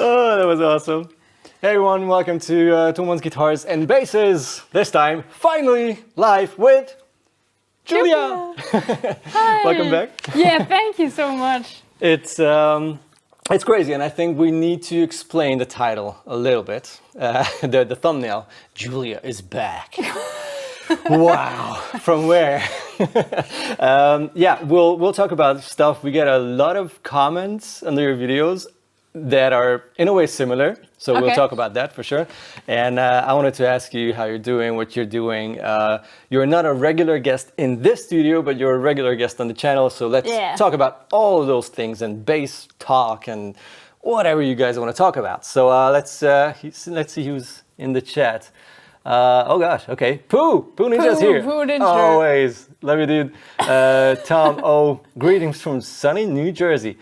Oh, that was awesome. Hey everyone, welcome to Thoman's Guitars and Basses. This time, finally, live with Julia. Hi. Welcome back. Yeah, thank you so much. It's crazy, and I think we need to explain the title a little bit. The thumbnail, Julia is back. Wow, from where? Yeah, we'll talk about stuff. We get a lot of comments under your videos that are in a way similar, so we'll talk about that for sure. And I wanted to ask you how you're doing, what you're doing. You're not a regular guest in this studio, but you're a regular guest on the channel, so let's talk about all of those things and bass talk and whatever you guys want to talk about. So let's see who's in the chat. Oh gosh, okay. Pooh Ninja's here. Pooh Ninja. Always. Love you, dude. Tom O, greetings from sunny New Jersey.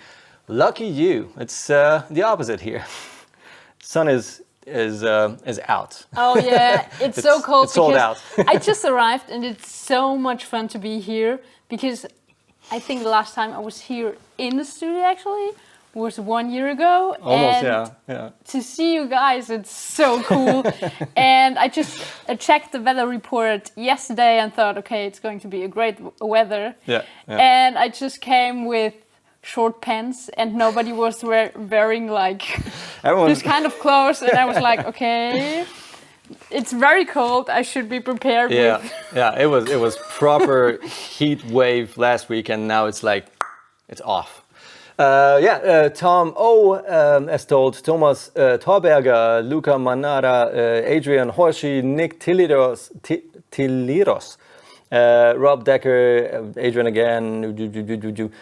Lucky you. It's the opposite here. Sun is out. Oh yeah, it's so cold. It's sold out. I just arrived and it's so much fun to be here because I think the last time I was here in the studio actually was 1 year ago. Almost, and yeah. to see you guys, it's so cool. And I just checked the weather report yesterday and thought, okay, it's going to be a great weather. Yeah. And I just came with short pants and nobody was wearing like this kind of clothes. And I was like, okay, it's very cold. I should be prepared. Yeah, it was proper heat wave last week, and now it's like, it's off. Tom O, as told, Thomas Torberger, Luca Manara, Adrian Horshi, Nick Tiliros, Rob Decker, Adrian again.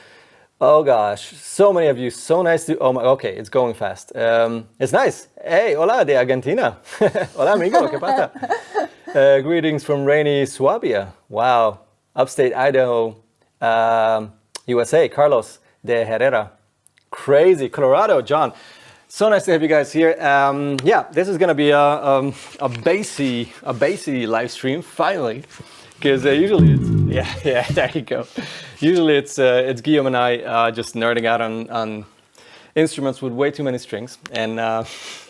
Oh gosh, so many of you, so nice to, okay, it's going fast. It's nice. Hey, hola de Argentina. Hola amigo, ¿qué pasa? Greetings from rainy Swabia. Wow, upstate Idaho, USA, Carlos de Herrera. Crazy, Colorado, John. So nice to have you guys here. This is gonna be a bassy live stream finally, because usually it's there you go. Usually it's Guillaume and I just nerding out on instruments with way too many strings, and now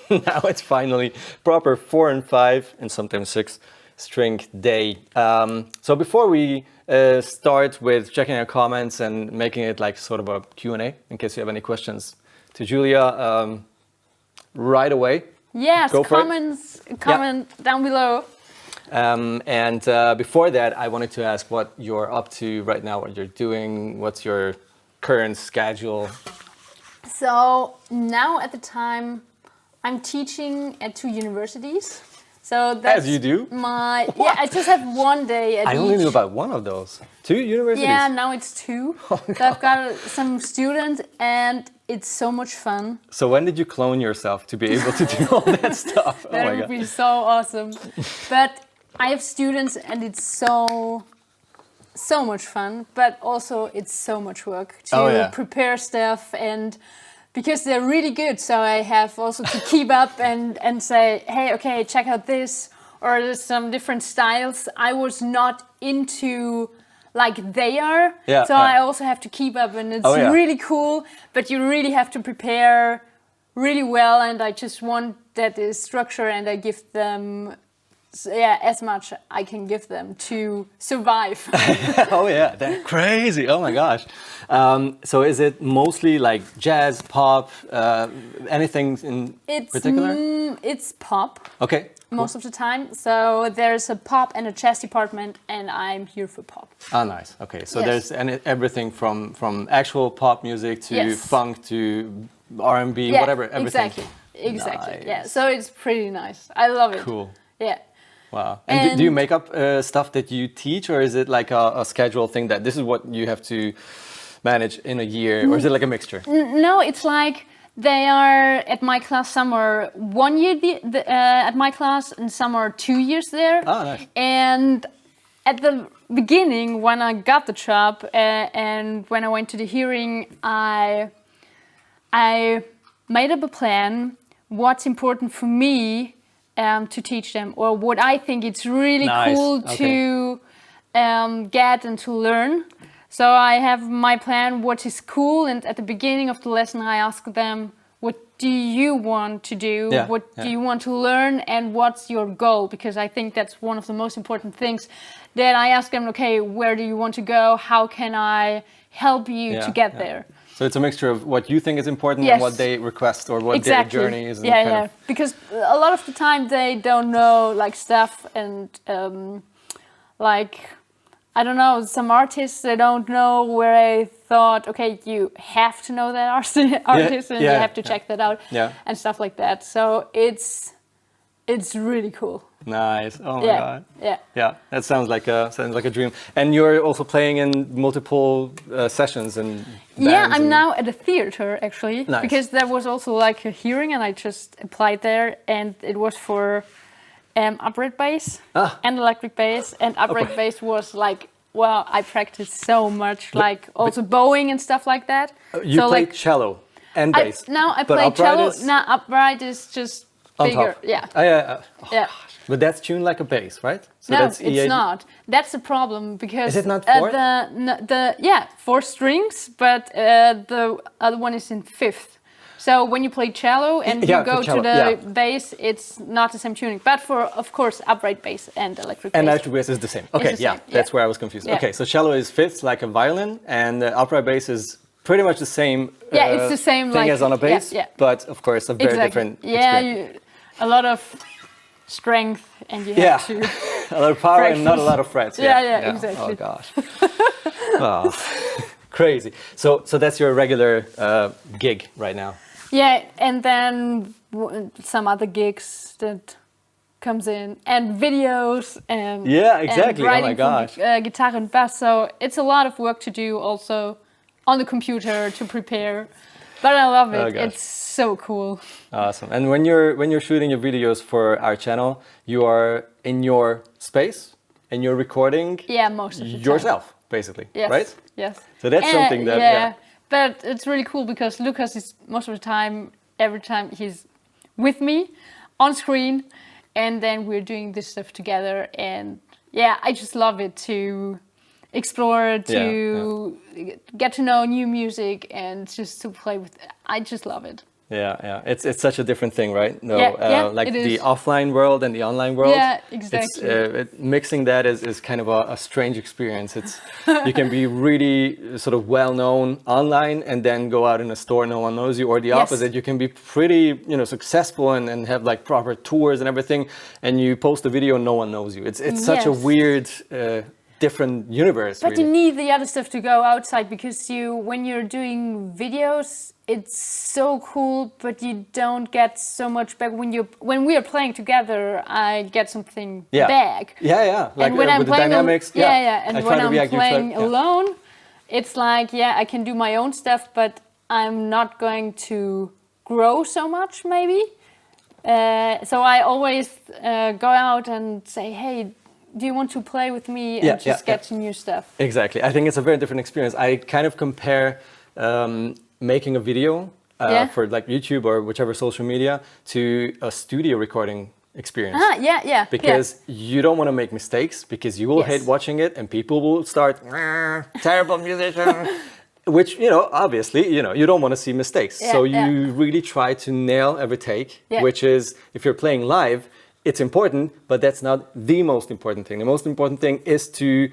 it's finally proper 4 and 5 and sometimes 6 string day. So before we start with checking our comments and making it like sort of a Q&A, in case you have any questions to Julia, right away. Yes, comment down below. And before that, I wanted to ask what you're up to right now, what you're doing, what's your current schedule? So now at the time, I'm teaching at 2 universities. So that's As you do? I just have one day at I only knew about one of those. 2 universities? Yeah, now it's 2. Oh, so I've got some students and it's so much fun. So when did you clone yourself to be able to do all that stuff? That would be so awesome. But I have students and it's so much fun, but also it's so much work to prepare stuff, and because they're really good, so I have also to keep up and say, hey, okay, check out this, or there's some different styles I was not into like they are. So I also have to keep up, and it's really cool, but you really have to prepare really well, and I just want that is structure, and I give them as much I can give them to survive. Oh yeah, that's crazy. Oh my gosh. So is it mostly like jazz, pop, anything in particular? It's pop. Okay. Cool. Most of the time. So there's a pop and a jazz department, and I'm here for pop. Ah, nice. Okay, so there's everything from actual pop music to funk to R&B, whatever, everything. Exactly. Nice. Yeah, so it's pretty nice. I love it. Cool. Yeah. Wow. And do you make up stuff that you teach, or is it like a schedule thing that this is what you have to manage in a year, or is it like a mixture? No, it's like they are at my class. Some are 1 year at my class, and some are 2 years there. Oh, nice. And at the beginning, when I got the job and when I went to the hearing, I made up a plan. What's important for me to teach them, or what I think it's really cool to get and to learn. So I have my plan, what is cool, and at the beginning of the lesson I ask them, what do you want to do? What do you want to learn, and what's your goal? Because I think that's one of the most important things. Then I ask them, okay, where do you want to go? How can I help you to get there? So it's a mixture of what you think is important and what they request, or what their journey is. Because a lot of the time they don't know like stuff, and like, I don't know, some artists, they don't know where I thought, okay, you have to know that artist and you have to check that out and stuff like that. So it's really cool. Nice. Oh my god. Yeah. Yeah. That sounds like a dream. And you're also playing in multiple sessions and bands. Yeah, I'm now at a theater actually, because there was also like a hearing, and I just applied there, and it was for upright bass and electric bass, and upright bass was like, well, I practiced so much, like also bowing and stuff like that. You so played cello and bass. I play cello. Now upright is just bigger. Yeah. But that's tuned like a bass, right? So no, that's it's not. That's the problem, because is it not fourth? 4 strings, but the other one is in 5th. So when you play cello and you go to the bass, it's not the same tuning. But for, of course, upright bass and electric bass. And electric bass is the same. Okay, that's where I was confused. Okay, so cello is 5th, like a violin, and upright bass is pretty much the same. It's the same thing as on a bass, but of course a very different experience. A lot of strength, and you have to a lot of power and not a lot of frets. Yeah, exactly. Oh gosh. Crazy. So that's your regular gig right now. Yeah, and then some other gigs that comes in, and videos, and exactly. And writing oh my gosh. for guitar and bass. So it's a lot of work to do also on the computer to prepare. But I love it. It's so cool. Awesome. And when you're shooting your videos for our channel, you are in your space and you're recording most of the yourself, time. Basically. Yes. Right? Yes. So that's something that But it's really cool, because Lukas is most of the time, every time he's with me on screen, and then we're doing this stuff together, and I just love it to explore, to get to know new music, and just to play with it. I just love it. Yeah. It's such a different thing, right? No, like the offline world and the online world. Yeah, exactly. Mixing that is kind of a strange experience. You can be really sort of well known online, and then go out in a store, no one knows you, or the opposite. You can be pretty, successful and have like proper tours and everything, and you post a video, no one knows you. It's such a weird different universe. But really. you need the other stuff to go outside because when you're doing videos, it's so cool, but you don't get so much back. When we are playing together, I get something back. Yeah. Like and when I'm with the playing dynamics. And when I'm playing alone, it's like, I can do my own stuff, but I'm not going to grow so much, maybe. So I always go out and say, hey, do you want to play with me and just get some new stuff? Exactly. I think it's a very different experience. I kind of compare making a video for like YouTube or whichever social media to a studio recording experience. Because you don't want to make mistakes because you will hate watching it and people will start, terrible musician. Which, obviously, you don't want to see mistakes. So you really try to nail every take, which is, if you're playing live, it's important, but that's not the most important thing. The most important thing is to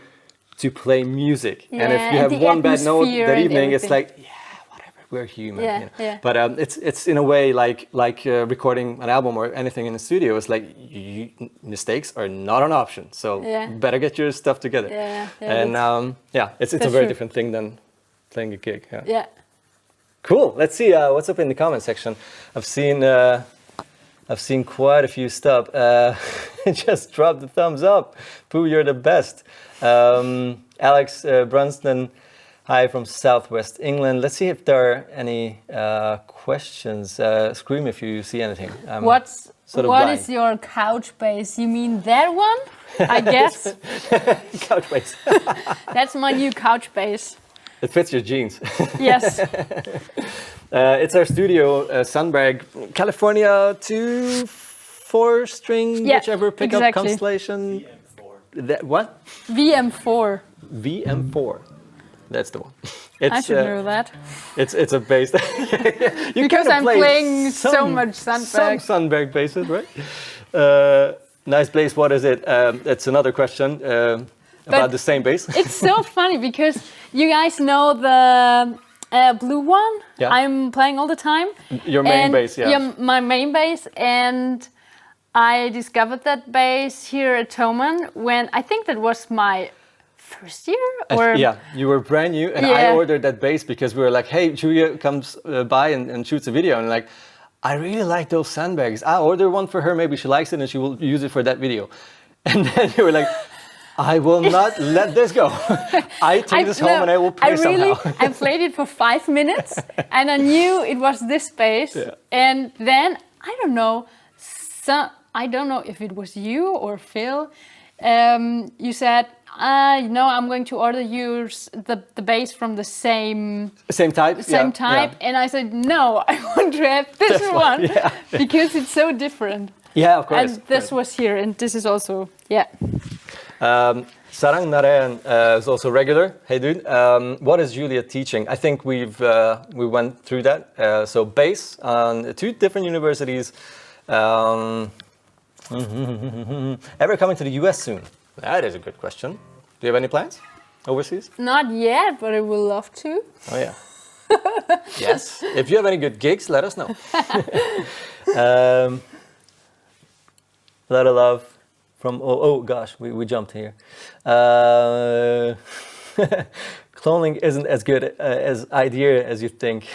play music. And if you have one bad note that evening, it's like, whatever, we're human. But it's in a way like recording an album or anything in the studio. It's like mistakes are not an option. So better get your stuff together. It's a very different thing than playing a gig. Cool. Let's see what's up in the comment section. I've seen quite a few stuff. Just drop the thumbs up. Pooh, you're the best. Alex Brunston, hi from Southwest England. Let's see if there are any questions. Scream if you see anything. What is your couch bass? You mean that one? I guess. Couch bass. That's my new couch bass. It fits your jeans. Yes. It's our studio, Sandberg, California 2-4-string, whichever pickup constellation. VM4. What? VM4. VM4. That's the one. I should know that. It's a bass. Because I'm playing so much Sandberg. Some Sandberg basses, right? Nice bass. What is it? That's another question. About the same bass. It's so funny because you guys know the blue one I'm playing all the time. Your main bass, my main bass, and I discovered that bass here at Thomann when I think that was my first year. Or you were brand new, and I ordered that bass because we were like, hey, Julia comes by and shoots a video, and like, I really like those Sandbags. I'll order one for her. Maybe she likes it and she will use it for that video. And then you were like, I will not let this go. I take this home and I will play somehow. I played it for 5 minutes and I knew it was this bass. And then, I don't know if it was you or Phil, you said, I'm going to order yours the bass from the same type. And I said, no, I want to have this one because it's so different. Yeah, of course. And this was here, and this is also, Sarang Narayan is also regular. Hey, dude. What is Julia teaching? I think we went through that. So bass on 2 different universities. Ever coming to the US soon? That is a good question. Do you have any plans overseas? Not yet, but I would love to. Oh, yeah. Yes. If you have any good gigs, let us know. A lot of love from, oh gosh, we jumped here. Cloning isn't as good as idea as you think.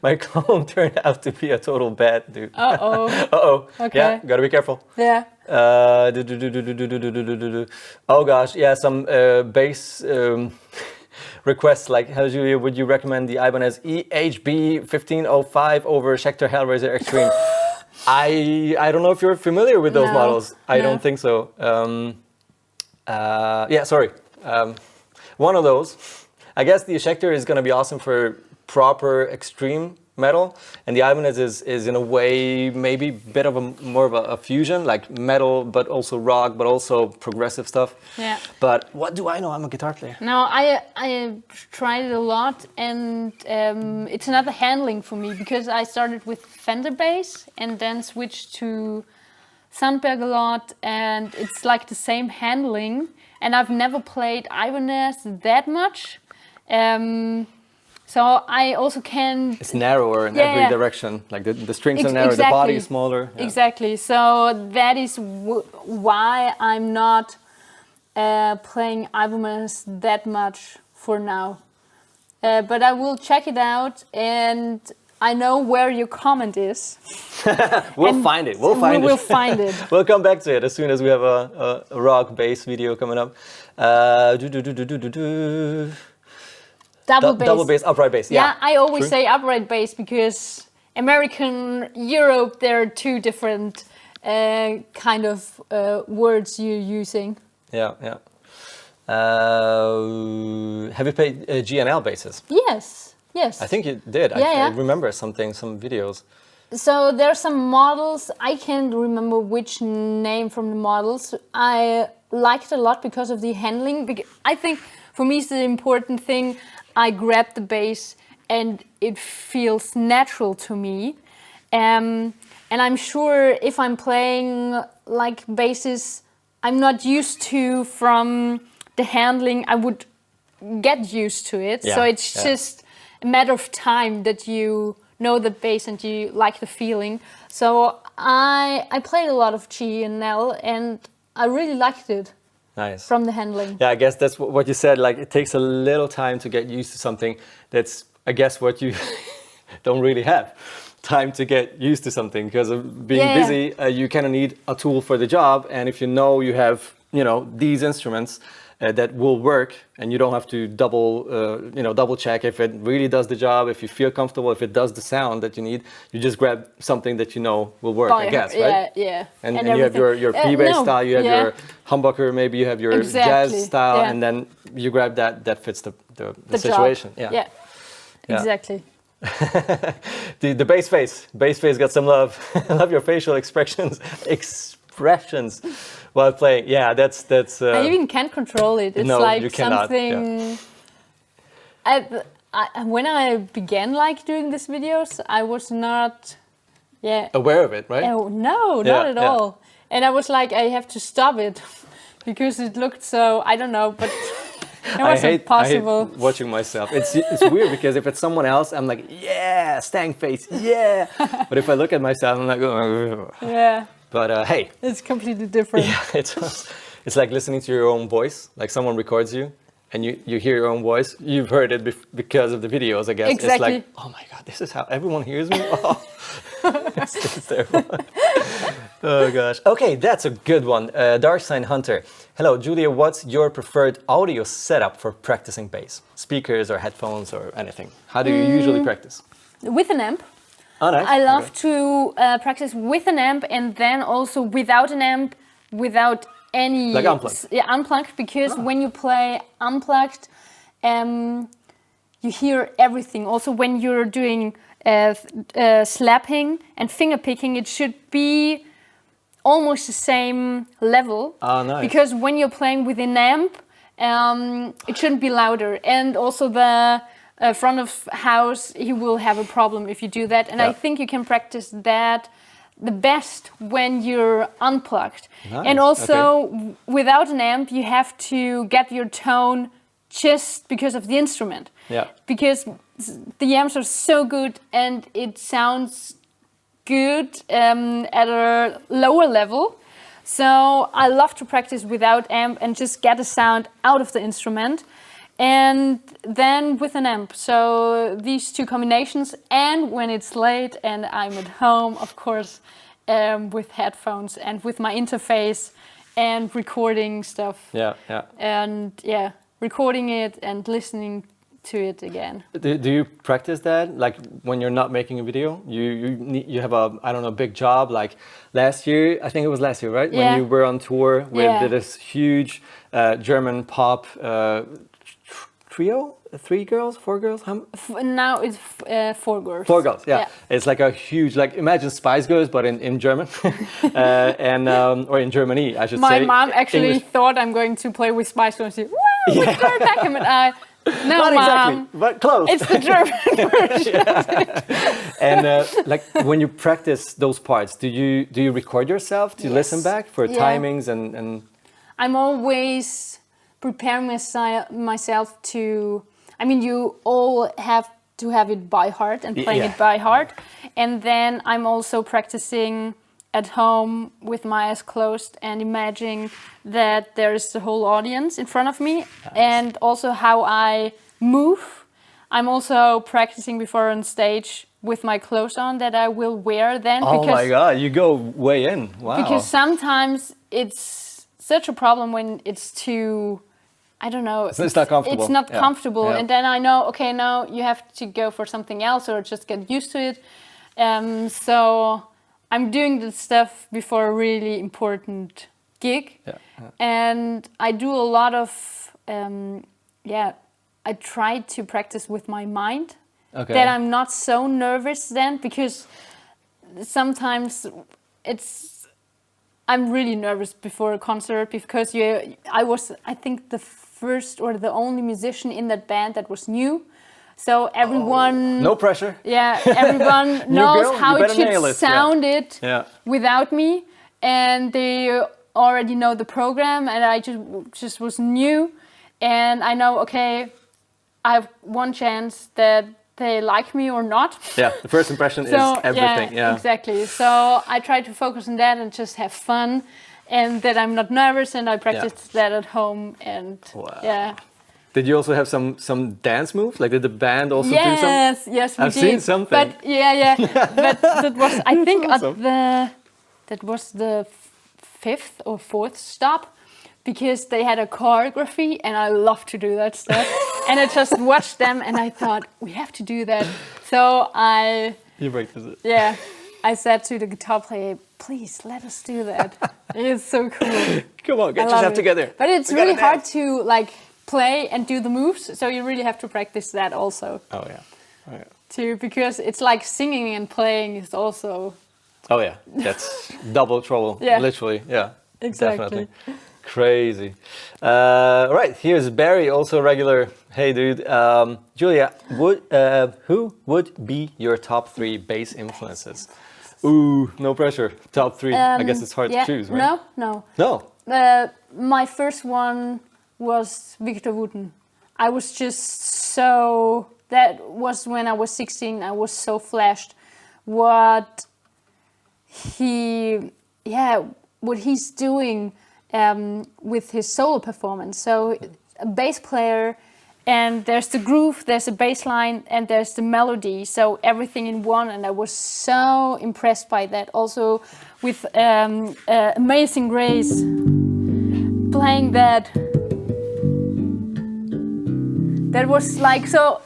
My clone turned out to be a total bad dude. Uh-oh. Okay. Yeah, gotta be careful. Yeah. Oh gosh, yeah, some bass requests like, how Julia, would you recommend the Ibanez EHB 1505 over Schecter Hellraiser Extreme? I don't know if you're familiar with those models. I don't think so. One of those. I guess the Schecter is going to be awesome for proper extreme metal, and the Ibanez is in a way maybe a bit of more of a fusion, like metal, but also rock, but also progressive stuff. Yeah. But what do I know? I'm a guitar player. No, I tried it a lot, and it's another handling for me because I started with Fender bass and then switched to Sandberg a lot, and it's like the same handling. And I've never played Ibanez that much. So I also can... It's narrower in every direction. Like the strings are narrower, the body is smaller. Yeah. Exactly. So that is why I'm not playing Ibanez that much for now. But I will check it out, and I know where your comment is. We'll find it. We'll find it. We'll find it. We'll come back to it as soon as we have a rock bass video coming up. Double bass, upright bass. Yeah, I always say upright bass because American, Europe, there are two different kind of words you're using. Yeah. Have you played GNL basses? Yes. I think you did. I remember some videos. So there are some models. I can't remember which name from the models. I liked it a lot because of the handling. I think for me it's the important thing. I grab the bass and it feels natural to me. And I'm sure if I'm playing like basses I'm not used to from the handling, I would get used to it. So it's just a matter of time that you know the bass and you like the feeling. So I played a lot of GNL and I really liked it. Nice. From the handling. Yeah, I guess that's what you said. Like it takes a little time to get used to something. That's, I guess, what you don't really have time to get used to something because of being busy. You kind of need a tool for the job, and if you have these instruments that will work, and you don't have to double check if it really does the job, if you feel comfortable, if it does the sound that you need. You just grab something that will work, I guess, right? Yeah. And you have your P-bass style, you have your humbucker, maybe you have your jazz style, and then you grab that fits the situation. Yeah. Exactly. the bass face got some love. I love your facial expressions while playing. Yeah, that's I even can't control it. It's like something. When I began doing these videos, I was not aware of it, right? Oh, no, not at all. And I was like, I have to stop it because it looked so, I don't know, but it wasn't possible. I hate watching myself. It's weird because if it's someone else, I'm like, yeah, stang face, yeah. But if I look at myself, I'm like, oh. Yeah. But hey, it's completely different. Yeah, it's like listening to your own voice. Like someone records you, and you hear your own voice. You've heard it because of the videos, I guess. Exactly. It's like, oh my God, this is how everyone hears me. Oh, it's terrible. Oh gosh. Okay, that's a good one. Dark Sign Hunter. Hello, Julia. What's your preferred audio setup for practicing bass? Speakers or headphones or anything? How do you usually practice? With an amp. Oh, nice. I love to practice with an amp and then also without an amp, without any... Like unplugged? Yeah, unplugged, because when you play unplugged, you hear everything. Also, when you're doing slapping and finger picking, it should be almost the same level. Oh, nice. Because when you're playing with an amp, it shouldn't be louder. And also the... front of house, he will have a problem if you do that. And I think you can practice that the best when you're unplugged. Nice. And also, without an amp, you have to get your tone just because of the instrument. Yeah. Because the amps are so good and it sounds good at a lower level. So I love to practice without amp and just get a sound out of the instrument. And then with an amp. So these two combinations, and when it's late and I'm at home, of course, with headphones and with my interface and recording stuff. Yeah. And recording it and listening to it again. Do you practice that? Like when you're not making a video, you have a big job. Like last year, I think it was last year, right? Yeah. When you were on tour with this huge German pop trio, 3 girls, 4 girls? Now it's 4 girls. 4 girls, yeah. It's like a huge, like imagine Spice Girls, but in German, or in Germany, I should say. My mom actually English. Thought I'm going to play with Spice Girls. Woo, with Victoria Beckham, and no, not Mom. Exactly, but close. It's the German version. And like when you practice those parts, do you record yourself to listen back for timings and? I'm always preparing myself to. I mean, you all have to have it by heart and playing it by heart, and then I'm also practicing at home with my eyes closed and imagining that there is the whole audience in front of me, and also how I move. I'm also practicing before on stage with my clothes on that I will wear then. Oh my God, you go way in. Wow. Because sometimes it's such a problem when it's too, I don't know. It's not comfortable. It's not comfortable. Yeah. And then I know, okay, now you have to go for something else or just get used to it. So I'm doing this stuff before a really important gig. Yeah. And I do a lot of, I try to practice with my mind. Okay. That I'm not so nervous then, because sometimes I'm really nervous before a concert, because I was, I think, the first or the only musician in that band that was new. So everyone... No pressure. Yeah, everyone knows how it should sound without me. And they already know the program, and I just was new. And I know, okay, I have one chance that they like me or not. Yeah, the first impression is everything. Yeah, exactly. So I try to focus on that and just have fun, and that I'm not nervous, and I practice that at home. And Did you also have some dance moves? Like, did the band also do some? Yes, we did. I've seen something. But but that was, I think, awesome. That was the 5th or 4th stop, because they had a choreography, and I love to do that stuff. And I just watched them, and I thought, we have to do that. So You practice it. Yeah, I said to the guitar player, please let us do that. It's so cool. Come on, get yourself together. But it's really hard to like play and do the moves, so you really have to practice that also. Oh yeah. Because it's like singing and playing is also... Oh yeah, that's double trouble, literally. Yeah, exactly. Definitely. Crazy. Right, here's Barry, also regular. Hey dude, Julia, who would be your top 3 bass influences? Ooh, no pressure. Top 3. I guess it's hard to choose, right? No. My first one was Victor Wooten. I was just so... That was when I was 16. I was so flashed. What he's doing with his solo performance. So a bass player, and there's the groove, there's a bass line, and there's the melody. So everything in one, and I was so impressed by that. Also with Amazing Grace, playing that. That was like, so,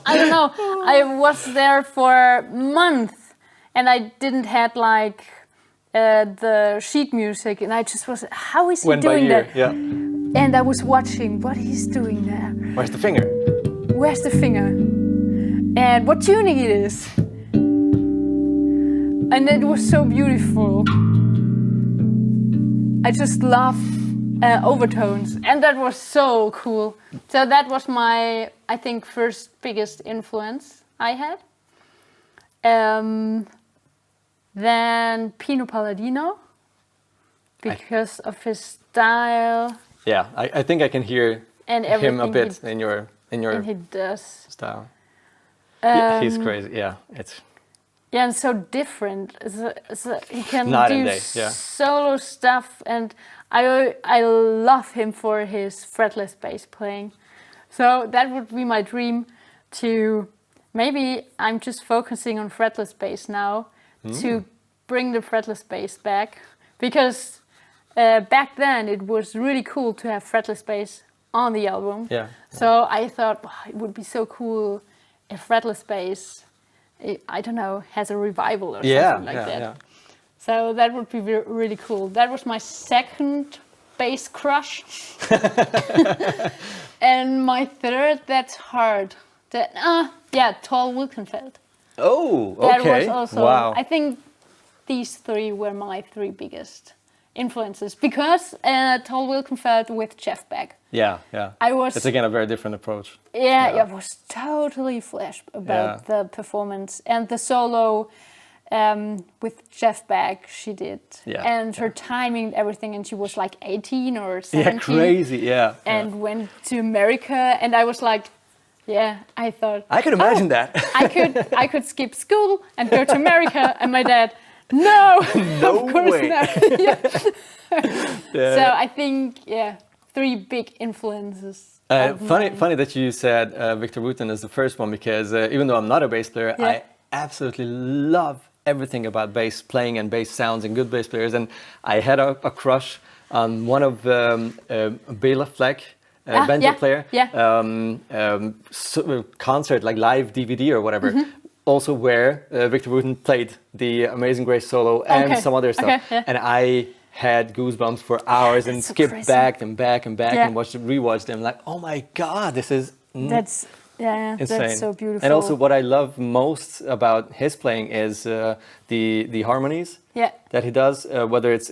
I don't know, I was there for a month, and I didn't had like the sheet music, and I just was, how is he doing that? Yeah. And I was watching what he's doing there. Where's the finger? Where's the finger? And what tuning it is. And it was so beautiful. I just love overtones, and that was so cool. So that was my, I think, first biggest influence I had. Then Pino Palladino, because of his style. Yeah, I think I can hear and him a bit in your and he does. style. He's crazy. Yeah, it's. Yeah, and so different. He can do solo stuff, and I love him for his fretless bass playing. So that would be my dream to, maybe I'm just focusing on fretless bass now, to bring the fretless bass back. Because back then it was really cool to have fretless bass on the album. Yeah. So I thought, wow, it would be so cool if fretless bass, I don't know, has a revival or something like that. Yeah. So that would be really cool. That was my second bass crush. And my third, that's hard. Tall Wilkenfeld. Oh, okay. That was also, wow. I think these 3 were my 3 biggest influences, because Tall Wilkenfeld with Jeff Beck. Yeah. It's again a very different approach. I was totally flashed about the performance and the solo with Jeff Beck she did. Yeah. And her timing, everything, and she was like 18 or 17. Yeah, crazy, And went to America, and I was like, I thought... I could imagine that. I could skip school and go to America, and my dad, No, No of course way. not. So I think, 3 big influences. Funny that you said Victor Wooten is the first one, because even though I'm not a bass player, I absolutely love everything about bass playing and bass sounds and good bass players. And I had a crush on one of Bela Fleck, banjo player, concert, like live DVD or whatever. Also where Victor Wooten played the Amazing Grace solo and some other stuff. And I had goosebumps for hours and skipped crazy. back and back and back and rewatched them, like, oh my God, this is That's insane. That's so beautiful. And also what I love most about his playing is the harmonies that he does, whether it's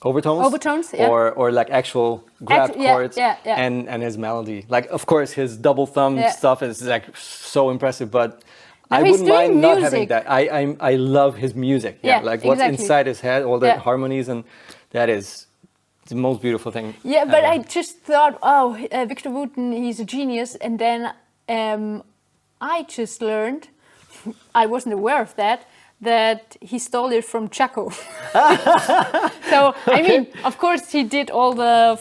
overtones, or like actual grabbed chords, and his melody. Like, of course, his double thumb stuff is like so impressive, but I wouldn't mind not having that. I love his music. Like what's inside his head, all the harmonies, and that is the most beautiful thing. Yeah, but I just thought, Victor Wooten, he's a genius, and then I just learned, I wasn't aware of that he stole it from Chaco. So, I mean, of course he did all the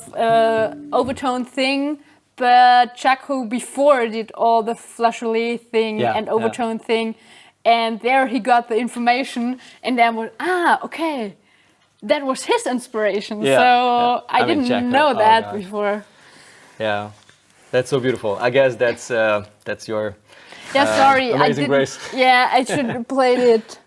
overtone thing, but Chaco before did all the flageolet thing and overtone thing, and there he got the information, and then was, okay, that was his inspiration. So I didn't know that before. Yeah, that's so beautiful. I guess that's your sorry, Amazing Grace. Yeah, I should have played it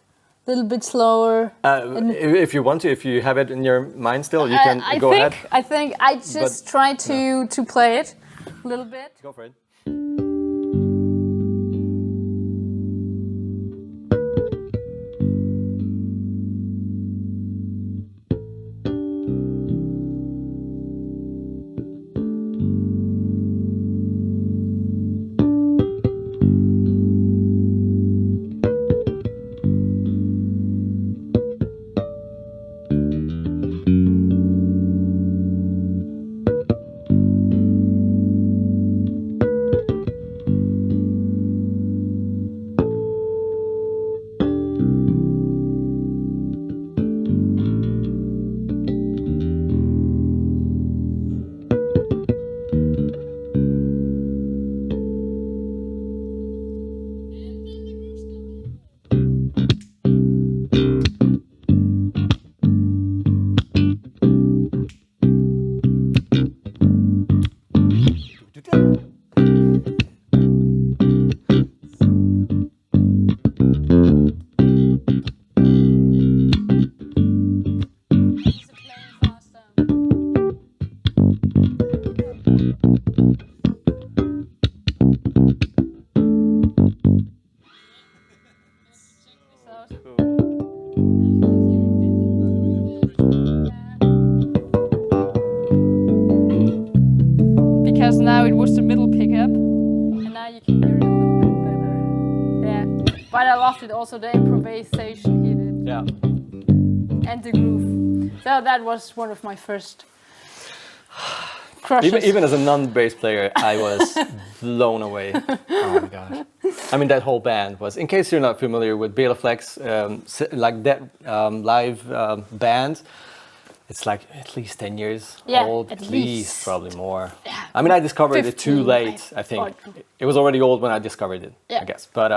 a little bit slower. If you want to, if you have it in your mind still, you can go ahead. I think I just try to play it a little bit. Go for it. Because now it was the middle pickup, and now you can hear it a little bit better. Yeah, but I loved it also, the improvisation he did. Yeah. And the groove. So that was one of my first crushes. Even as a non-bass player, I was blown away. Oh my gosh. I mean, that whole band was, in case you're not familiar with Bela Fleck's, like that live band, it's like at least 10 years old, at least, probably more. Yeah. I mean, I discovered it too late, I think. It was already old when I discovered it, I guess. But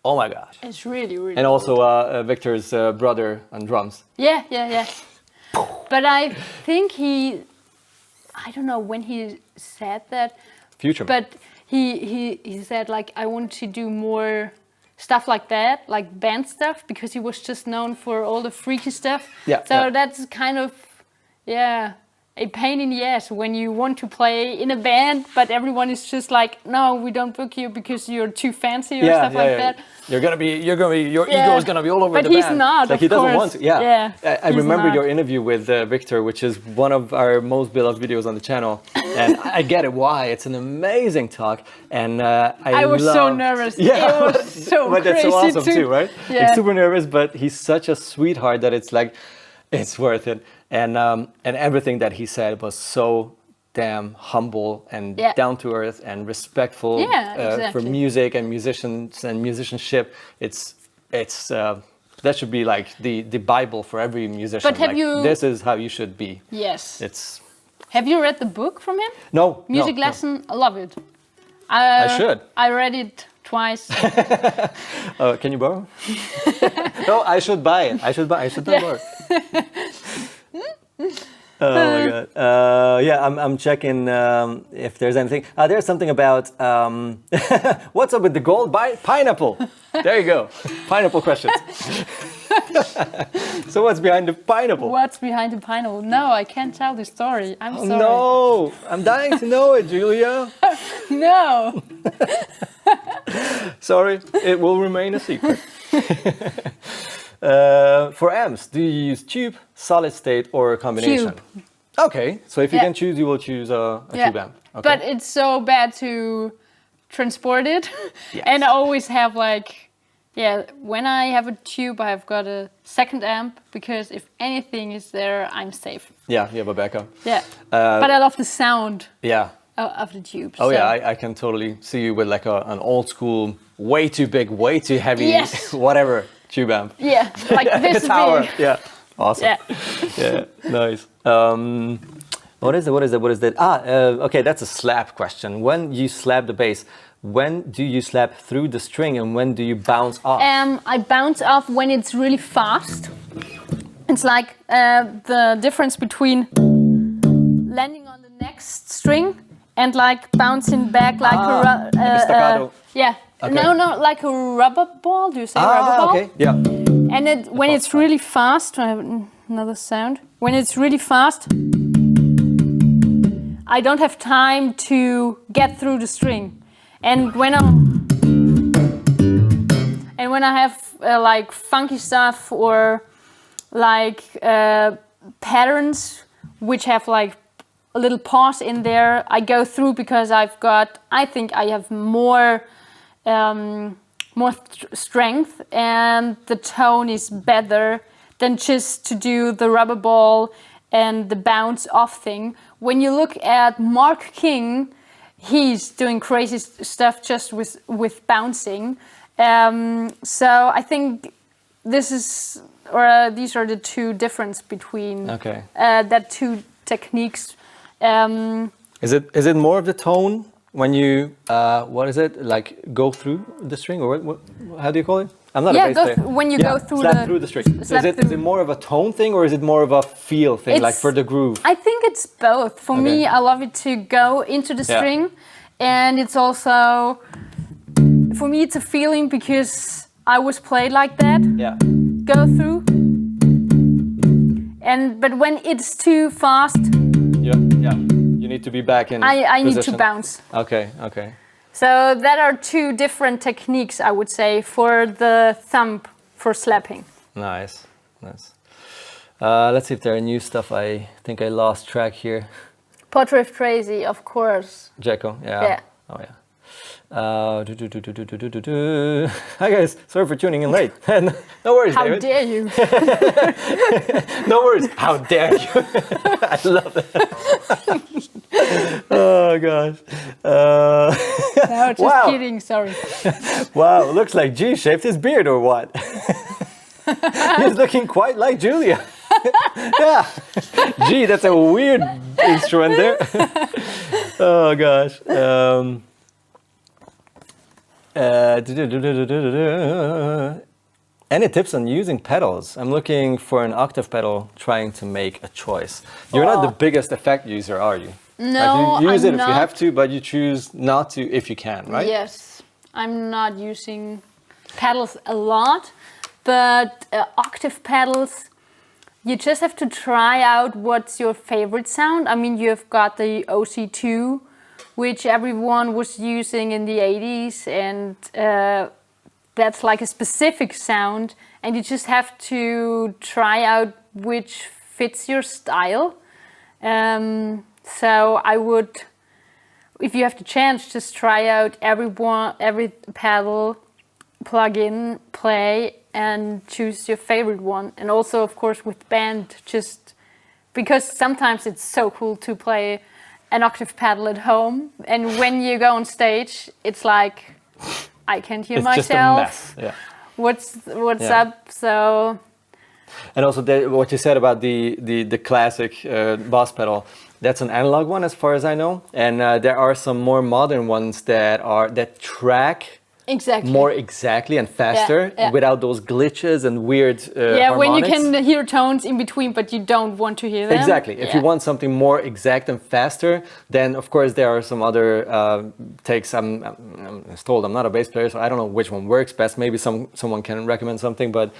oh my gosh. It's really, really And also Victor's brother on drums. Yeah. But I think I don't know when he said that. Future. But he said, like, I want to do more stuff like that, like band stuff, because he was just known for all the freaky stuff. Yeah. So that's kind of, a pain in the ass when you want to play in a band, but everyone is just like, no, we don't book you because you're too fancy or stuff like that. Your ego is gonna be all over the band. But he's not, like, he doesn't want to. Yeah. I remember your interview with Victor, which is one of our most beloved videos on the channel, and I get it why. It's an amazing talk, and I was so nervous. Yeah, it was so but crazy that's so awesome too, right? Yeah. Like, super nervous, but he's such a sweetheart that it's like, it's worth it. And everything that he said was so damn humble and down to earth and respectful for music and musicians and musicianship. It's it's that should be like the Bible for every musician. But have like, you? This is how you should be. Yes. It's. Have you read the book from him? No. Music lesson. No. I love it. I should. I read it twice. Can you borrow? No, I should buy it. I should not borrow. Oh my god. Yeah, I'm checking if there's anything. There's something about what's up with the gold pineapple? There you go. Pineapple questions. So what's behind the pineapple? What's behind the pineapple? No, I can't tell the story. I'm sorry. No, I'm dying to know it, Julia. No. Sorry, it will remain a secret. For amps, do you use tube, solid state, or a combination? Tube. Okay, so if you can choose, you will choose a tube amp. Okay. But it's so bad to transport it. Yes. And I always have like, when I have a tube, I've got a second amp because if anything is there, I'm safe. Yeah, you have a backup. Yeah, but I love the sound. Yeah. Of the tube. Oh yeah, I can totally see you with like an old school, way too big, way too heavy, whatever tube amp. Yeah, like this tower. big. Yeah, awesome. Yeah, nice. What is that? Okay, that's a slap question. When you slap the bass, when do you slap through the string and when do you bounce off? I bounce off when it's really fast. It's like the difference between landing on the next string and like bouncing back like like a staccato. Yeah. Okay. No, like a rubber ball. Do you say rubber ball? Okay. Yeah. And when it's really fast, I have another sound. When it's really fast, I don't have time to get through the string. And when I have like funky stuff or like patterns which have like a little pause in there, I go through because I think I have more strength and the tone is better than just to do the rubber ball and the bounce off thing. When you look at Mark King, he's doing crazy stuff just with bouncing. So I think these are the two difference between that two techniques. Is it more of the tone when you like go through the string or what how do you call it? I'm not a bass player. When you go through slap through the string. Is it more of a tone thing or is it more of a feel thing, like for the groove? I think it's both. For me, I love it to go into the string, and it's also for me it's a feeling because I was played like that. Yeah. Go through. But when it's too fast. Yeah. You need to be back in I need to bounce. Okay. So that are two different techniques, I would say, for the thumb for slapping. Nice. Let's see if there are new stuff. I think I lost track here. Portrait Crazy, of course. Jacko, yeah. Oh yeah. Hi guys, sorry for tuning in late. No worries, How David. dare you? No worries. How dare you? I love that. Oh gosh. No, just kidding. Sorry. Wow, looks like G shaved his beard or what? He's looking quite like Julia. Yeah. Gee, that's a weird instrument there. Oh gosh. Any tips on using pedals? I'm looking for an octave pedal, trying to make a choice. You're not the biggest effect user, are you? No, like you use I'm it not. if you have to, but you choose not to if you can, right? Yes, I'm not using pedals a lot, but octave pedals, you just have to try out what's your favorite sound. I mean, you've got the OC2, which everyone was using in the 80s, and that's like a specific sound, and you just have to try out which fits your style. So I would, if you have the chance, just try out every pedal, plug in, play, and choose your favorite one. And also, of course, with band, just because sometimes it's so cool to play an octave pedal at home, and when you go on stage, it's like I can't hear myself. Just a mess. Yeah. what's up. So. And also what you said about the classic Boss pedal, that's an analog one as far as I know. And there are some more modern ones that track more exactly and faster without those glitches and weird harmonics. When you can hear tones in between, but you don't want to hear them. Exactly. If you want something more exact and faster, then of course there are some other takes. I'm told I'm not a bass player, so I don't know which one works best. Maybe someone can recommend something, but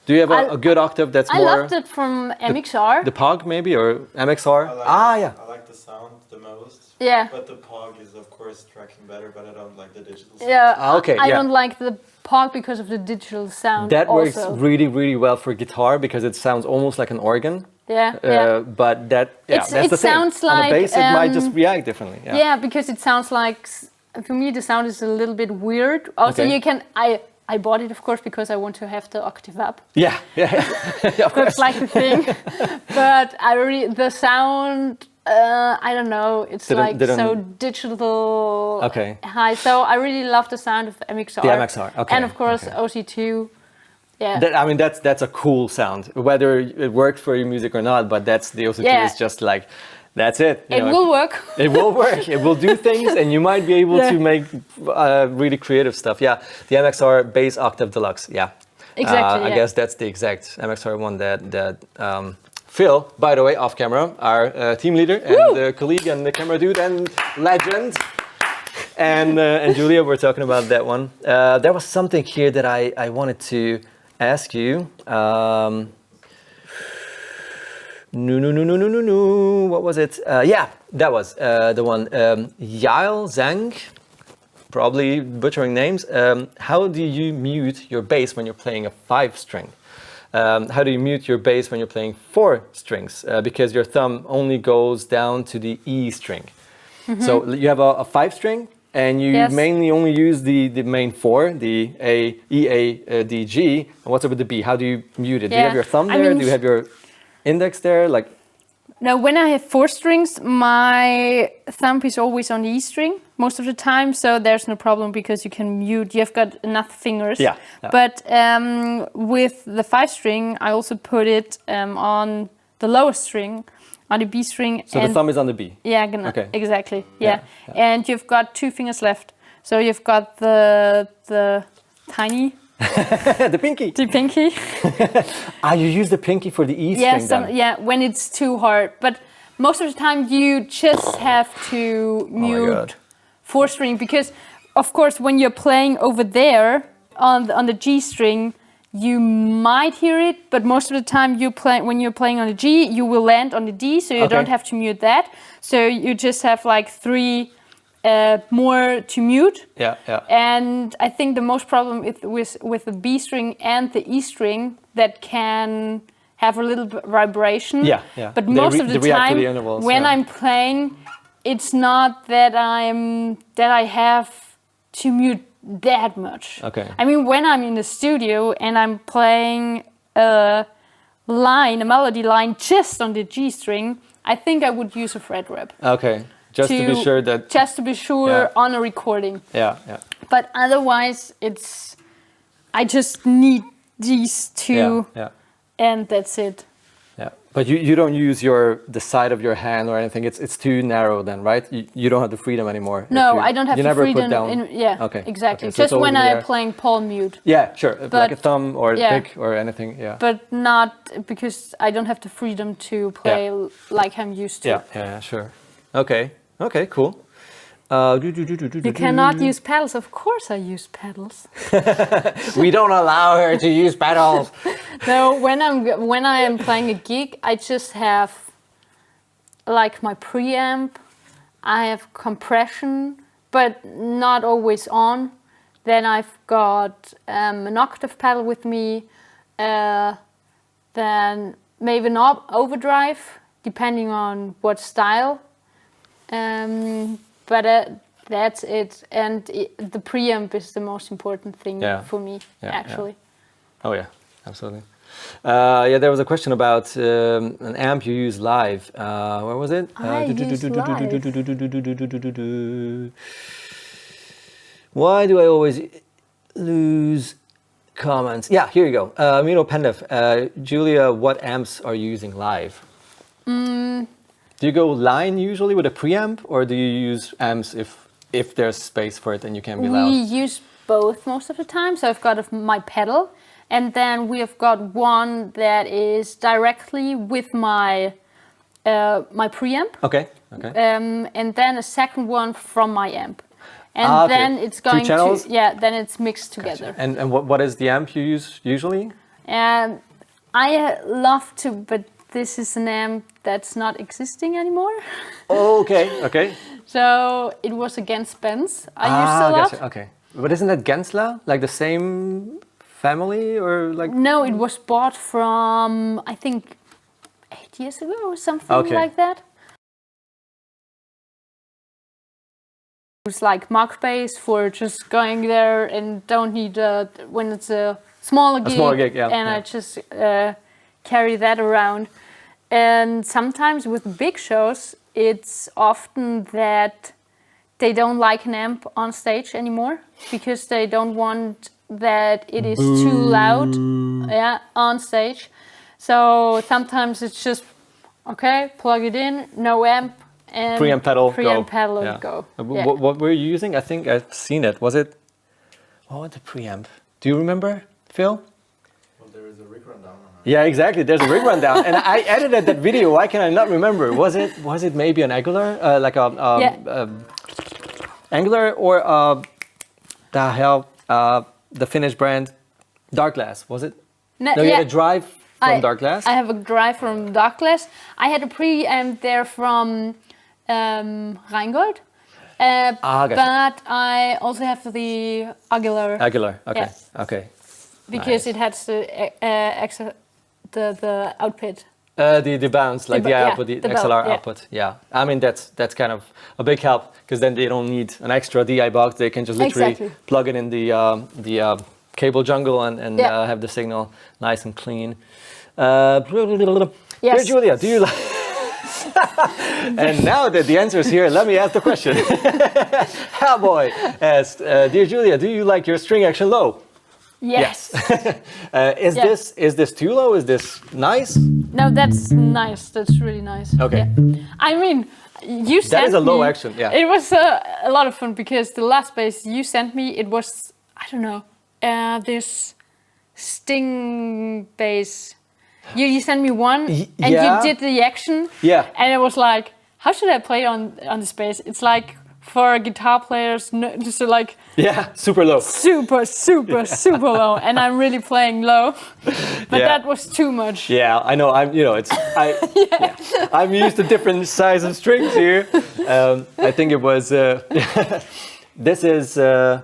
do you have a good octave that's more... I loved it from MXR. The POG maybe, or MXR? I like the sound the most. Yeah. But the POG is of course tracking better, but I don't like the digital sound. Yeah. I don't like the POG because of the digital sound. That works really, really well for guitar because it sounds almost like an organ. Yeah. But that's the thing. Sounds like... On the bass, it might just react differently. Yeah, because it sounds like... For me, the sound is a little bit weird. Also, you can... I bought it, of course, because I want to have the octave up. Yeah. Of course. That's like the thing. But the sound, I don't know, it's so digital high. So I really love the sound of MXR. The MXR, okay. And of course, OC2. Yeah. That's a cool sound, whether it works for your music or not, but that's the OC2 is just like... That's it. It will work. It will work. It will do things, and you might be able to make really creative stuff. Yeah, the MXR Bass Octave Deluxe. Yeah, exactly. I guess that's the exact MXR one that Phil, by the way, off camera, our team leader and colleague and the camera dude and legend, and Julia were talking about that one. There was something here that I wanted to ask you. No. What was it? That was the one. Yael Zhang, probably butchering names. How do you mute your bass when you're playing a 5-string? How do you mute your bass when you're playing 4 strings? Because your thumb only goes down to the E string. Mm-hmm. So you have a 5-string, and you mainly only use the main 4, the A, E, A, D, G. And what's up with the B? How do you mute it? Do you have your thumb there? Do you have your index there? No, when I have 4 strings, my thumb is always on the E string most of the time, so there's no problem because you can mute. You've got enough fingers. Yeah. But with the 5-string, I also put it on the lowest string, on the B string. So the thumb is on the B. Yeah, exactly. Yeah. And you've got 2 fingers left. So you've got the tiny. The pinky. The pinky. You use the pinky for the E string when it's too hard. But most of the time you just have to mute 4-string because, of course, when you're playing over there on the G string, you might hear it. But most of the time when you're playing on the G, you will land on the D, so you don't have to mute that. So you just have like 3 more to mute. Yeah. And I think the most problem with the B string and the E string that can have a little vibration. Yeah. But most of the time when I'm playing, it's not that I have to mute that much. Okay. I mean, when I'm in the studio and I'm playing a melody line just on the G string, I think I would use a fret rep. Okay. Just to be sure on a recording. Yeah. But otherwise, I just need these 2, and that's it. Yeah. But you don't use the side of your hand or anything. It's too narrow then, right? You don't have the freedom anymore. No, I don't have the freedom. Put down. Okay. Exactly. Okay, so just when I'm playing palm mute. Yeah, sure. Like a thumb or pick or anything. Yeah. But not because I don't have the freedom to play like I'm used to. Yeah, sure. Okay, cool. You cannot use pedals. Of course I use pedals. We don't allow her to use pedals. No, when I am playing a gig, I just have like my preamp. I have compression, but not always on. Then I've got an octave pedal with me. Then maybe an overdrive, depending on what style. But that's it. And the preamp is the most important thing for me, actually. Yeah. Oh yeah, absolutely. There was a question about an amp you use live. Where was it? Why do I always lose comments. Yeah, here you go. Mino Pendev, Julia, what amps are you using live? Do you go line usually with a preamp, or do you use amps if there's space for it and you can be loud? We use both most of the time. So I've got my pedal, and then we have got one that is directly with my my preamp. Okay. And then a second one from my amp. And then it's going to, then it's mixed together. Gotcha. And what is the amp you use usually? I love to, but this is an amp that's not existing anymore. Oh, okay. So it was a Benz I used a lot. Gotcha. Okay. But isn't that Gensler? Like the same family or like? No, it was bought from, I think, 8 years ago or something like that. It's like mark space for just going there and don't need when it's a smaller gig. I just carry that around. And sometimes with big shows, it's often that they don't like an amp on stage anymore because they don't want that it is too loud on stage. So sometimes it's just, okay, plug it in, no amp, and preamp pedal, go. What were you using? I think I've seen it. What was the preamp? Do you remember, Phil? Well, there is a rig rundown on it. Yeah, exactly. There's a rig rundown, and I edited that video. Why can I not remember? Was it maybe an Angular, Angular, or the Finnish brand Dark Glass? Was it? No, you had a drive from Dark Glass. I have a drive from Dark Glass. I had a preamp there from Rheingold. Gotcha. But I also have the Aguilar. Okay. Because it has the output. The bounce, like the output, the XLR output. Yeah, I mean that's kind of a big help because then they don't need an extra DI box. They can just literally plug it in the cable jungle and have the signal nice and clean. Dear Julia, do you like? And now that the answer is here, let me ask the question. Hellboy asked, Dear Julia, do you like your string action low? Yes. Is this too low? Is this nice? No, that's nice. That's really nice. Okay. Yeah. I mean, you sent me... That is a low action, yeah. It was a lot of fun because the last bass you sent me, it was, I don't know, this Sting bass. You sent me one and you did the action. Yeah. And it was like, how should I play on this bass? It's like for guitar players, just like super low, super low, and I'm really playing low, but that was too much. Yeah, I know. I'm used to different size of strings here. I think it was this is a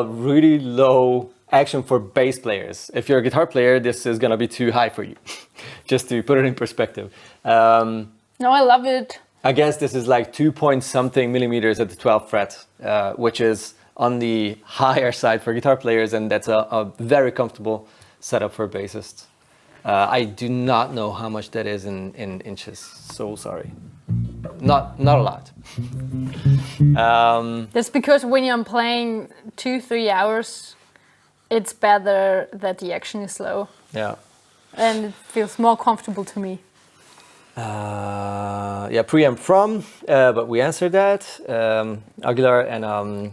really low action for bass players. If you're a guitar player, this is gonna be too high for you. Just to put it in perspective. No, I love it. I guess this is like 2-point-something millimeters at the 12th fret, which is on the higher side for guitar players, and that's a very comfortable setup for bassists. I do not know how much that is in inches, so sorry. Not a lot. That's because when you're playing 2-3 hours, it's better that the action is low. Yeah. And it feels more comfortable to me. Preamp from, but we answered that. Aguilar and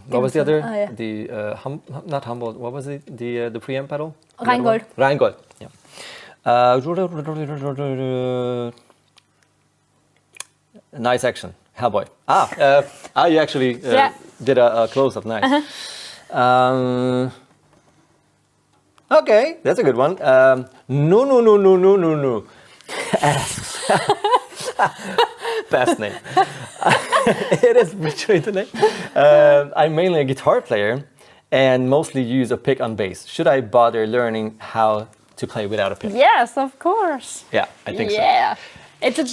what was the other? Not Humboldt. What was it? The preamp pedal? Rheingold. Rheingold. Yeah. Nice action, Hellboy. You actually did a close-up. Nice. Okay, that's a good one. No. Best name. It is literally the name. I'm mainly a guitar player and mostly use a pick on bass. Should I bother learning how to play without a pick? Yes, of course. Yeah, I think so. Yeah, it's a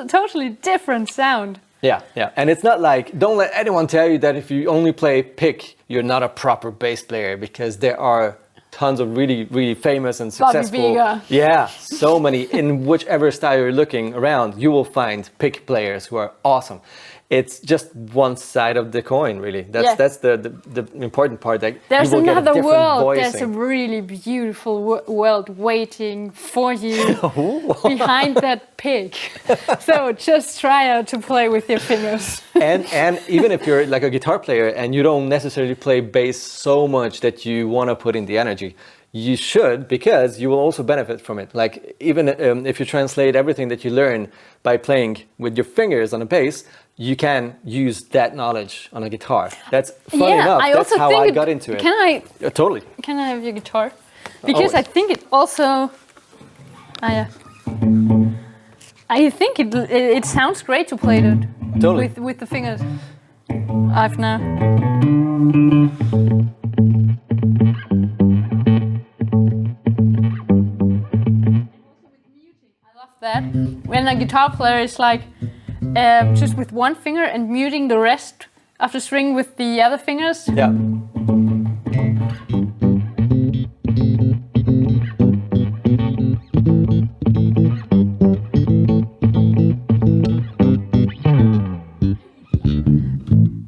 totally different sound. Yeah. And it's not like, don't let anyone tell you that if you only play pick, you're not a proper bass player, because there are tons of really, really famous and successful. So many. In whichever style you're looking around, you will find pick players who are awesome. it's just one side of the coin, really. That's the important part. That there's you will get a another different world. voicing. There's a really beautiful world waiting for you behind that pick. So just try out to play with your fingers. and even if you're like a guitar player and you don't necessarily play bass so much that you want to put in the energy, you should, because you will also benefit from it. Like even if you translate everything that you learn by playing with your fingers on a bass, you can use that knowledge on a guitar. That's funny enough. That's how I got into it. Can I? Totally. Can I have your guitar? Because Always. I think it also. I think it sounds great to play it Totally. with the fingers. I've now. That when a guitar player is like just with one finger and muting the rest of the string with the other fingers. Yeah.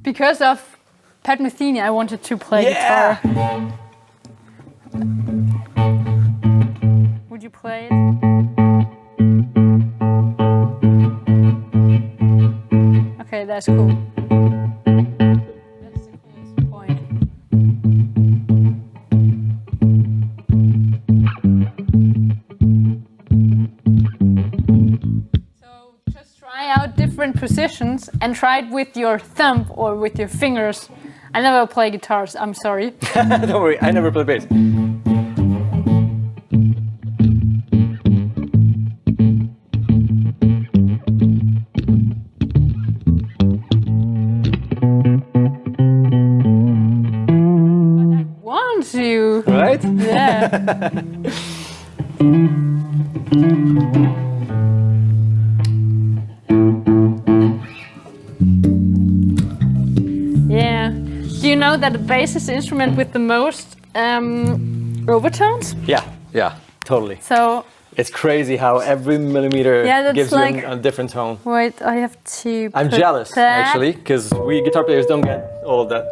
Because of Pat Metheny, I wanted to play guitar. Would you play it? Okay, that's cool. That's the coolest point. So just try out different positions and try it with your thumb or with your fingers. I never play guitars, I'm sorry. Don't worry, I never play bass. Right? Yeah. Yeah. Do you know that the bass is the instrument with the most overtones? Yeah, totally. So it's crazy how every millimeter gives like, you a different tone. Wait, I have to. I'm jealous actually, because we guitar players don't get all of that.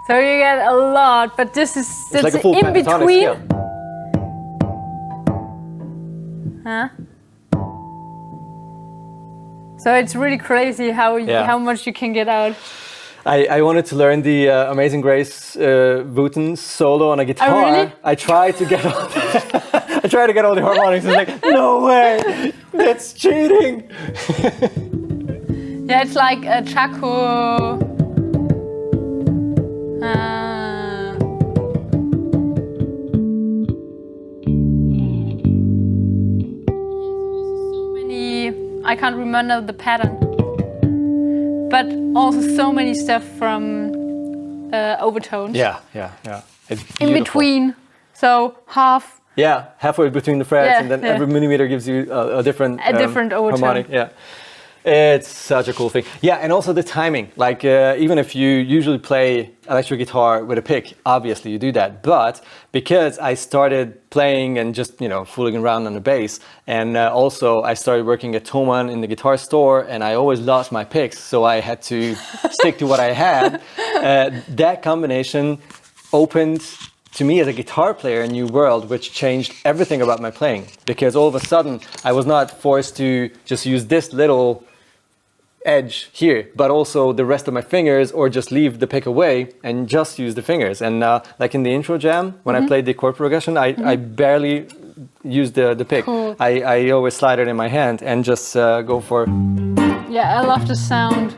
So you get a lot, but this is it's like a full in between. Scale. Huh? So it's really crazy how much you can get out. I wanted to learn the Amazing Grace Wooten solo on a guitar. Oh, really? I tried to get all I tried to get all the harmonics. It's like, no way, that's cheating. Yeah, it's like a Chaco. So many. I can't remember the pattern. But also so many stuff from overtones. Yeah. It's beautiful. In between, so half. Yeah, halfway between the frets, and then every millimeter gives you a different overtone. Harmonic. Yeah, it's such a cool thing. Yeah, and also the timing. Like even if you usually play electric guitar with a pick, obviously you do that. But because I started playing and just fooling around on the bass, and also I started working at Thomann in the guitar store, and I always lost my picks, so I had to stick to what I had. That combination opened to me as a guitar player a new world, which changed everything about my playing, because all of a sudden I was not forced to just use this little edge here, but also the rest of my fingers, or just leave the pick away and just use the fingers. And like in the intro jam, when I played the chord progression, I barely used the pick. Cool. I always slide it in my hand and just go for... Yeah, I love the sound.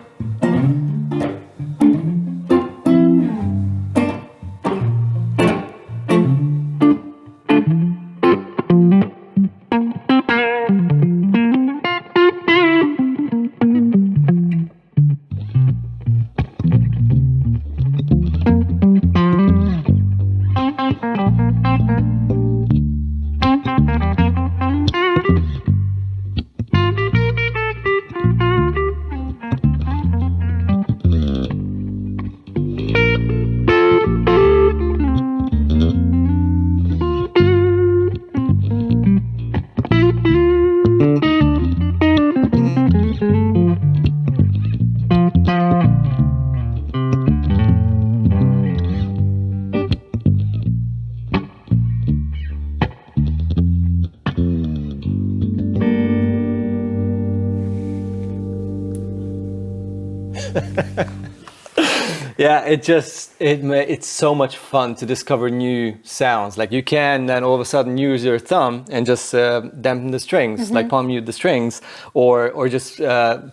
Yeah, it's so much fun to discover new sounds. Like you can then all of a sudden use your thumb and just dampen the strings, like palm mute the strings, or just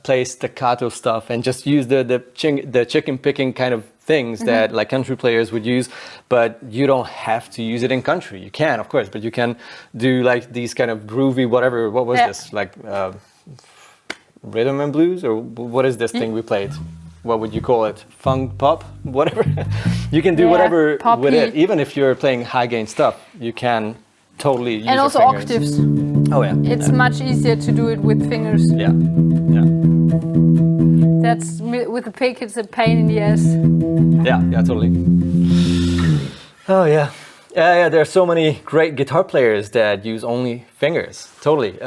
play staccato stuff and just use the chicken picking kind of things that like country players would use. But you don't have to use it in country. You can, of course, but you can do like these kind of groovy whatever. What was this like? Rhythm and blues, or what is this thing we played? What would you call it? Funk, pop, whatever. You can do whatever poppy. with it. Even if you're playing high gain stuff, you can totally use And your also fingers. octaves. Oh yeah. It's much easier to do it with fingers. Yeah. Yeah. That's with the pick. It's a pain in the ass. Yeah. Yeah. Totally. Oh yeah. Yeah, there are so many great guitar players that use only fingers. Totally,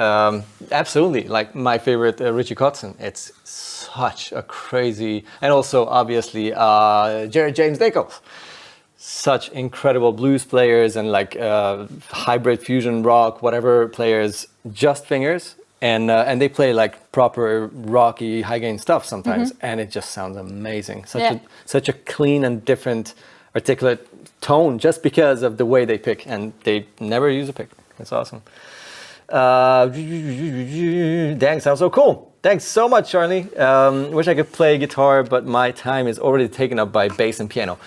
absolutely. Like my favorite, Richie Kotzen. It's such a crazy, and also obviously Jared James Nichols. Such incredible blues players and like hybrid fusion rock, whatever players, just fingers, and they play like proper rocky high gain stuff sometimes, and it just sounds amazing. Such a clean and different, articulate tone just because of the way they pick, and they never use a pick. It's awesome. Dang, sounds so cool. Thanks so much, Charlie. Wish I could play guitar, but my time is already taken up by bass and piano.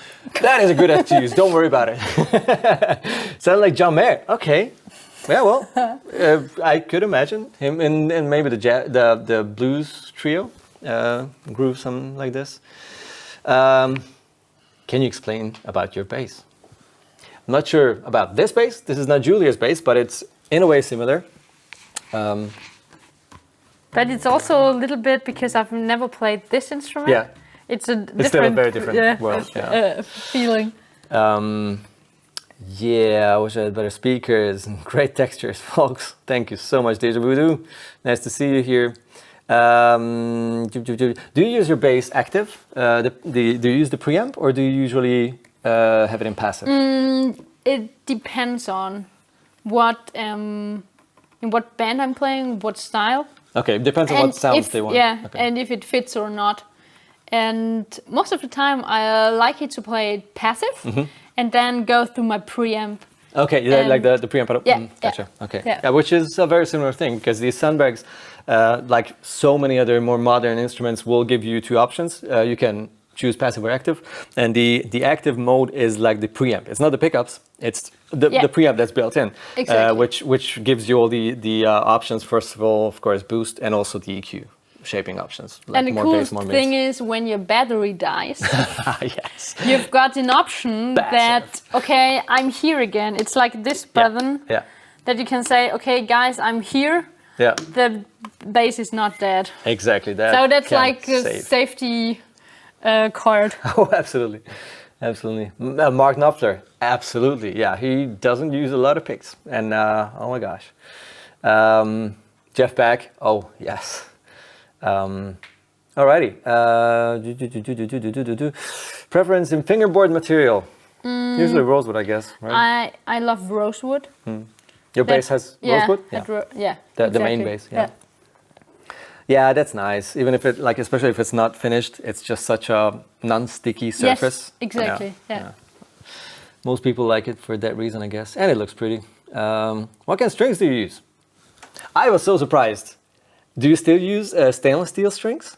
That is a good excuse. Don't worry about it. Sound like John Mayer. Okay. Yeah, well, I could imagine him in maybe the blues trio, groove something like this. Can you explain about your bass? I'm not sure about this bass. This is not Julia's bass, but it's in a way similar. But it's also a little bit because I've never played this instrument. Yeah. It's still a very different world. Yeah. Feeling. Yeah, I wish I had better speakers and great textures, folks. Thank you so much, Deja Voodoo. Nice to see you here. Do you use your bass active? Do you use the preamp, or do you usually have it in passive? It depends on what in what band I'm playing, what style. Okay, it depends on what sounds they want. Yeah, okay. and if it fits or not. And most of the time, I like it to play it passive, and then go through my preamp. Okay, like the preamp. Yeah, gotcha. Okay, yeah. Which is a very similar thing, because these Sandbags, like so many other more modern instruments, will give you two options. You can choose passive or active, and the active mode is like the preamp. It's not the pickups; it's the preamp that's built in, exactly. which gives you all the options. First of all, of course, boost, and also the EQ shaping options. Like and the coolest thing is when your battery dies, yes, you've got an option that, okay, I'm here again. It's like this button that you can say, okay, guys, I'm here. Yeah. The bass is not dead. Exactly that. So that's like a safety card. Oh, absolutely. Absolutely. Mark Knopfler, absolutely. Yeah, he doesn't use a lot of picks. And oh my gosh. Jeff Beck, oh, yes. Alrighty. Preference in fingerboard material. Usually rosewood, I guess, right? I love rosewood. Your bass has rosewood? The main bass, yeah, that's nice. Even if it, like, especially if it's not finished, it's just such a non-sticky surface. Yes, exactly. Yeah. Most people like it for that reason, I guess, and it looks pretty. What kind of strings do you use? I was so surprised. Do you still use stainless steel strings,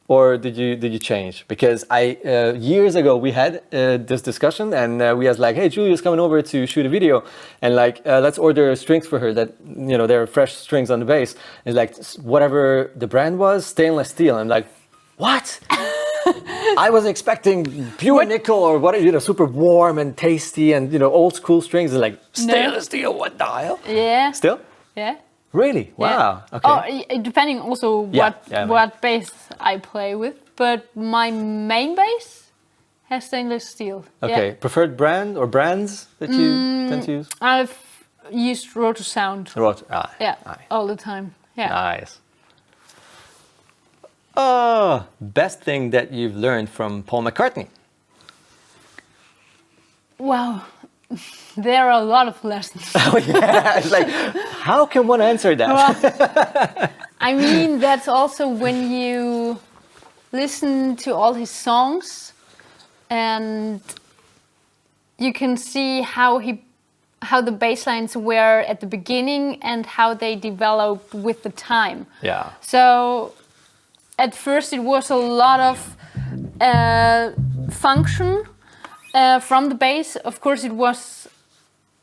or did you change? Because years ago we had this discussion, and we was like, hey, Julia's coming over to shoot a video, and like let's order strings for her that, you know, there are fresh strings on the bass. And like whatever the brand was, stainless steel. I'm like, what? I was expecting pure nickel or what, you know, super warm and tasty and, you know, old school strings. And like stainless steel, what the hell? Yeah. Still? Yeah. Really? Wow. Okay. Oh, depending also what bass I play with, but my main bass has stainless steel. Okay. Yeah. Preferred brand or brands that you tend to use? I've used Rotor Sound. All the time. Yeah. Nice. Best thing that you've learned from Paul McCartney? Wow. There are a lot of lessons. Oh yeah, it's like, how can one answer that? Well, I mean, that's also when you listen to all his songs, and you can see how the bass lines were at the beginning and how they developed with the time. Yeah. So at first it was a lot of function from the bass. Of course it was,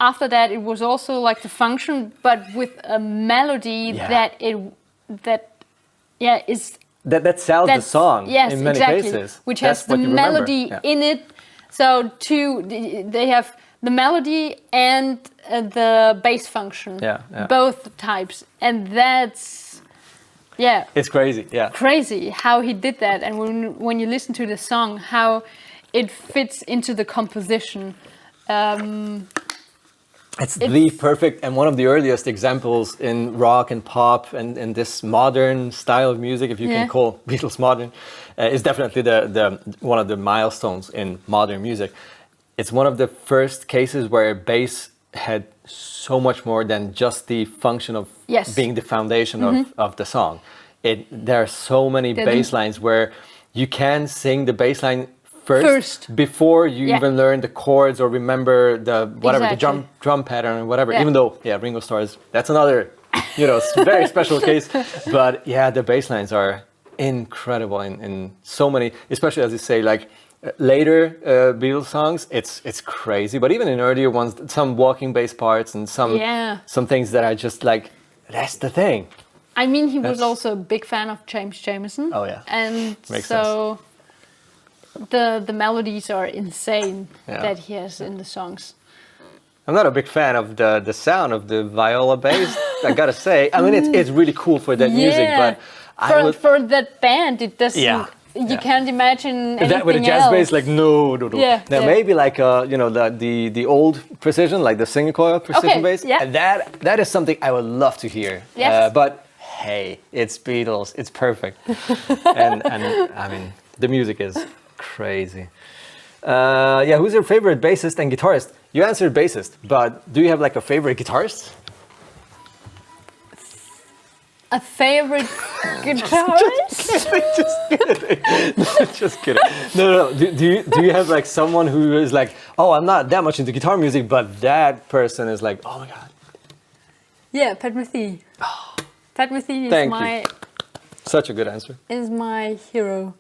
after that it was also like the function, but with a melody that sells the song in many cases. Which has the melody in it. So they have the melody and the bass function. Both types. And that's it's crazy. Crazy how he did that. And when you listen to the song, how it fits into the composition. It's the perfect and one of the earliest examples in rock and pop and this modern style of music, if you can call Beatles modern, is definitely the one of the milestones in modern music. It's one of the first cases where bass had so much more than just the function of being the foundation of the song. There are so many bass lines where you can sing the bass line first before you even learn the chords or remember the drum pattern or whatever. Even though Ringo Starr that's another very special case. But the bass lines are incredible in so many, especially as you say, like later Beatles songs. It's crazy. But even in earlier ones, some walking bass parts and some things that are just like, that's the thing. I mean, he was also a big fan of James Jamerson. Oh yeah, and makes so sense. The melodies are insane that he has in the songs. I'm not a big fan of the sound of the viola bass, I gotta say. I mean, it's really cool for that music, but for that band, it doesn't. You can't imagine anything that with a jazz else. bass, like no. Maybe like the old precision, like the single coil precision bass. And that is something I would love to hear. Yes. But hey, it's Beatles, it's perfect, and I mean the music is crazy. Who's your favorite bassist and guitarist? You answered bassist, but do you have like a favorite guitarist? A favorite guitarist? Just kidding. No. Do you have like someone who is like, oh, I'm not that much into guitar music, but that person is like, oh my god. Yeah, Pat Metheny. Pat Metheny is such a good answer. Is my hero.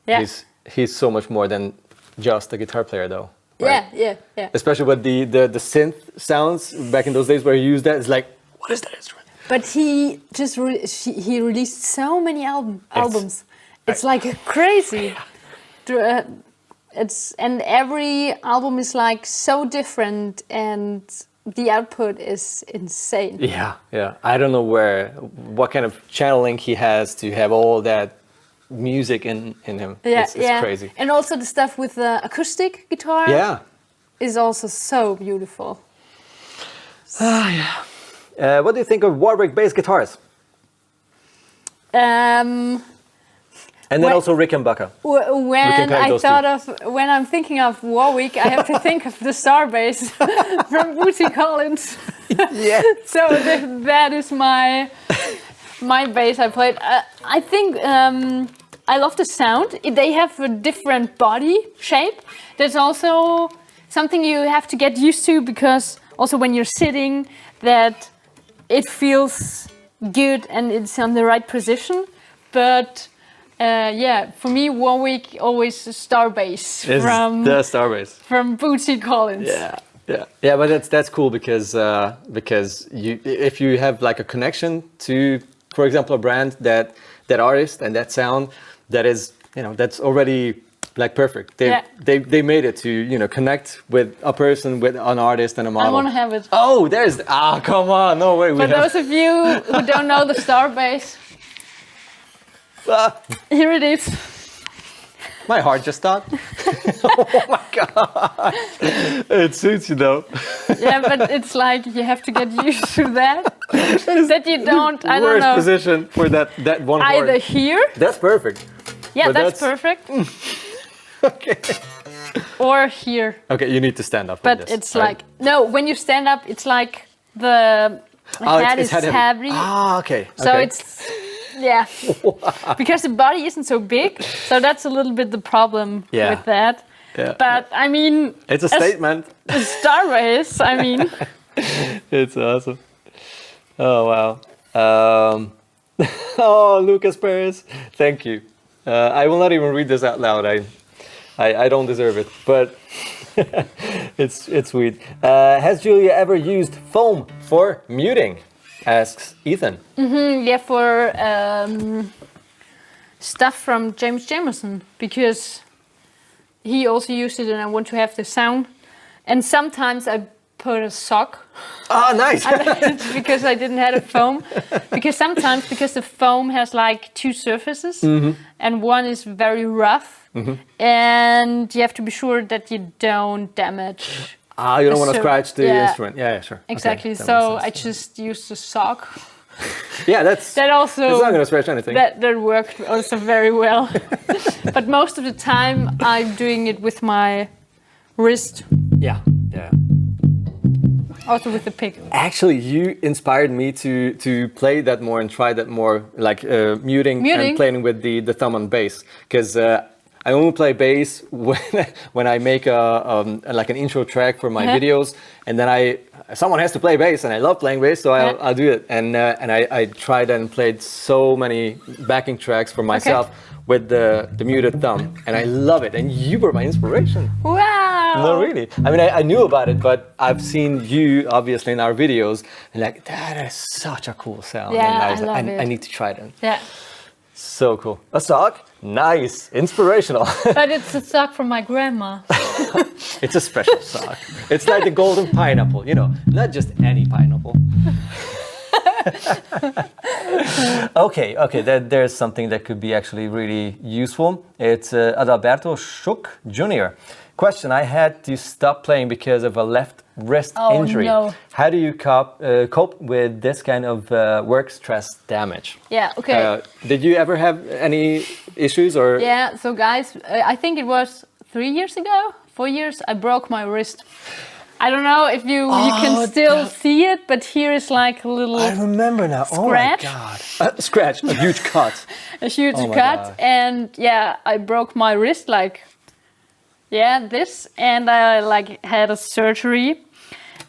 Yeah. He's so much more than just a guitar player, though. Right? Yeah. Especially with the synth sounds back in those days where he used that. It's like, what is that instrument? But he just he released so many albums. It's like crazy. And every album is like so different, and the output is insane. Yeah. I don't know what kind of channeling he has to have all that music in him. It's crazy. And also the stuff with the acoustic guitar is also so beautiful. What do you think of Warwick bass guitars? And then also Rickenbacker. When I'm thinking of Warwick, I have to think of the Star bass from Bootsy Collins. Yeah. So that is my bass I played. I think I love the sound. They have a different body shape. That's also something you have to get used to, because also when you're sitting, that it feels good and it's on the right position. But for me, Warwick always a Star bass from the Star bass from Bootsy Collins. Yeah, but that's cool because if you have like a connection to, for example, a brand, that artist and that sound, that is, that's already like perfect. They made it to connect with a person, with an artist and a model. I want to have it. Oh, come on, no way. For those of you who don't know the Star bass, here it is. My heart just stopped. Oh my god! It suits you though. Yeah, but it's like you have to get used to that. That you don't. I don't know. Worst position for that one. Either word. Here. That's perfect. Yeah, that's perfect. Okay. Or here. Okay, you need to stand up. But it's like no. When you stand up, it's like the head is heavy. Ah, okay. So it's Yeah, because the body isn't so big, so that's a little bit the problem with that. Yeah. But I mean, it's a statement. The Star Race, I mean, it's awesome. Oh wow. Oh, Lukas Beck, thank you. I will not even read this out loud. I don't deserve it, but it's sweet. Has Julia ever used foam for muting? Asks Ethan. Yeah, for stuff from James Jamerson, because he also used it and I want to have the sound. And sometimes I put a sock. Oh, nice. Because I didn't have a foam. Because sometimes, because the foam has like two surfaces and one is very rough and you have to be sure that you don't damage. You don't want to scratch the instrument. Yeah, sure. Exactly. Okay, so I just used a sock. Yeah, that also. It's not going to scratch anything. That worked also very well. But most of the time, I'm doing it with my wrist. Yeah. Also with the pick. Actually, you inspired me to play that more and try that more, like muting and playing with the Thomann bass, because I only play bass when I make like an intro track for my videos, and then someone has to play bass, and I love playing bass, so I'll do it. And I tried and played so many backing tracks for myself with the muted thumb, and I love it. And you were my inspiration. Wow! No, really. I mean, I knew about it, but I've seen you obviously in our videos, and like that is such a cool sound. Yeah, and I love it. I need to try that. Yeah. So cool. A sock? Nice. Inspirational. But it's a sock from my grandma. It's a special sock. It's like the golden pineapple, not just any pineapple. Okay. There's something that could be actually really useful. It's Adalberto Schuck Jr. Question: I had to stop playing because of a left wrist injury. No. How do you cope with this kind of work stress damage? Yeah, okay. Did you ever have any issues or? Yeah, so guys, I think it was 4 years ago, I broke my wrist. I don't know if you can still see it, but here is like a little I remember now. Scratch. Oh my God. Scratch, a huge cut. A huge cut. God. And yeah, I broke my wrist this, and I had a surgery.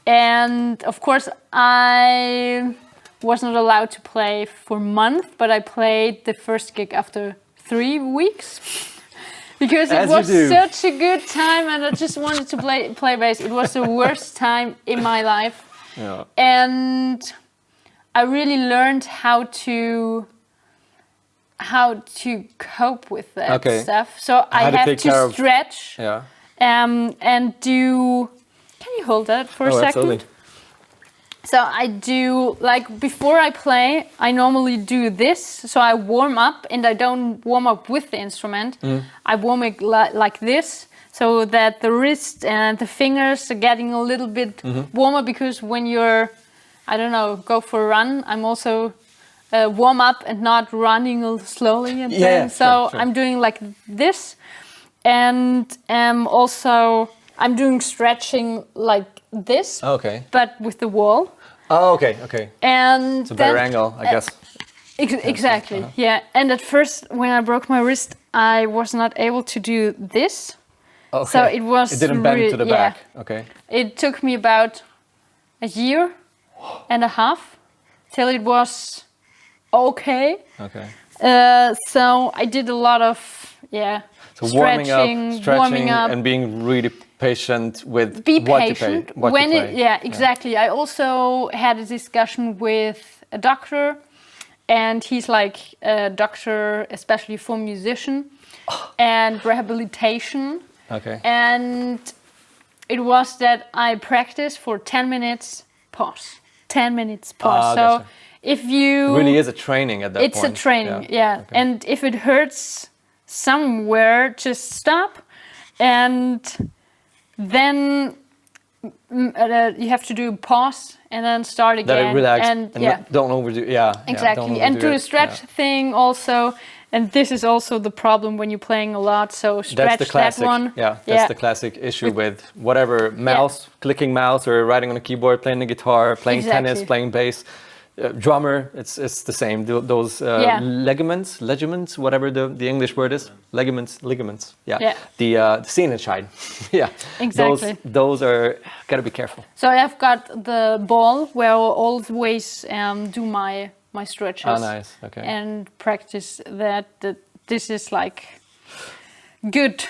And of course I was not allowed to play for a month, but I played the first gig after 3 weeks. Because it was such a good time and I just wanted to play bass. It was the worst time in my life. Yeah. And I really learned how to cope with that stuff. So I have to stretch and do... Can you hold that for a second? Absolutely. So I do, before I play, I normally do this. So I warm up, and I don't warm up with the instrument. I warm it like this, so that the wrist and the fingers are getting a little bit warmer, because when you're, go for a run, I'm also warm up and not running slowly. And so sure. I'm doing like this. And also I'm doing stretching like this, but with the wall. Oh, okay. And it's a better angle, I guess. Exactly, yeah. And at first, when I broke my wrist, I was not able to do this. Okay. So it didn't bend to the back. Okay. It took me about a year and a half till it was okay. Okay. So I did a lot of So warming up, and being really patient with what you play. Exactly. I also had a discussion with a doctor, and he's like a doctor especially for musician and rehabilitation. Okay. And it was that I practice for 10 minutes, pause. 10 minutes, pause. So if you... It really is a training at that point. It's a training, yeah. Okay. And if it hurts somewhere, just stop, and then you have to do a pause and then start again. That it relax and don't overdo. Exactly, and do a stretch thing also. And this is also the problem when you're playing a lot. So stretch that one. Yeah, that's the classic issue with whatever mouse, clicking mouse, or writing on a keyboard, playing the guitar, playing tennis, playing bass. drummer, it's the same. Those ligaments, whatever the English word is, ligaments. Yeah. The Sehnenscheid. Yeah. Exactly. Those are gotta be careful. So I've got the ball where I always do my stretches. Oh, nice. Okay. And practice that. This is like good.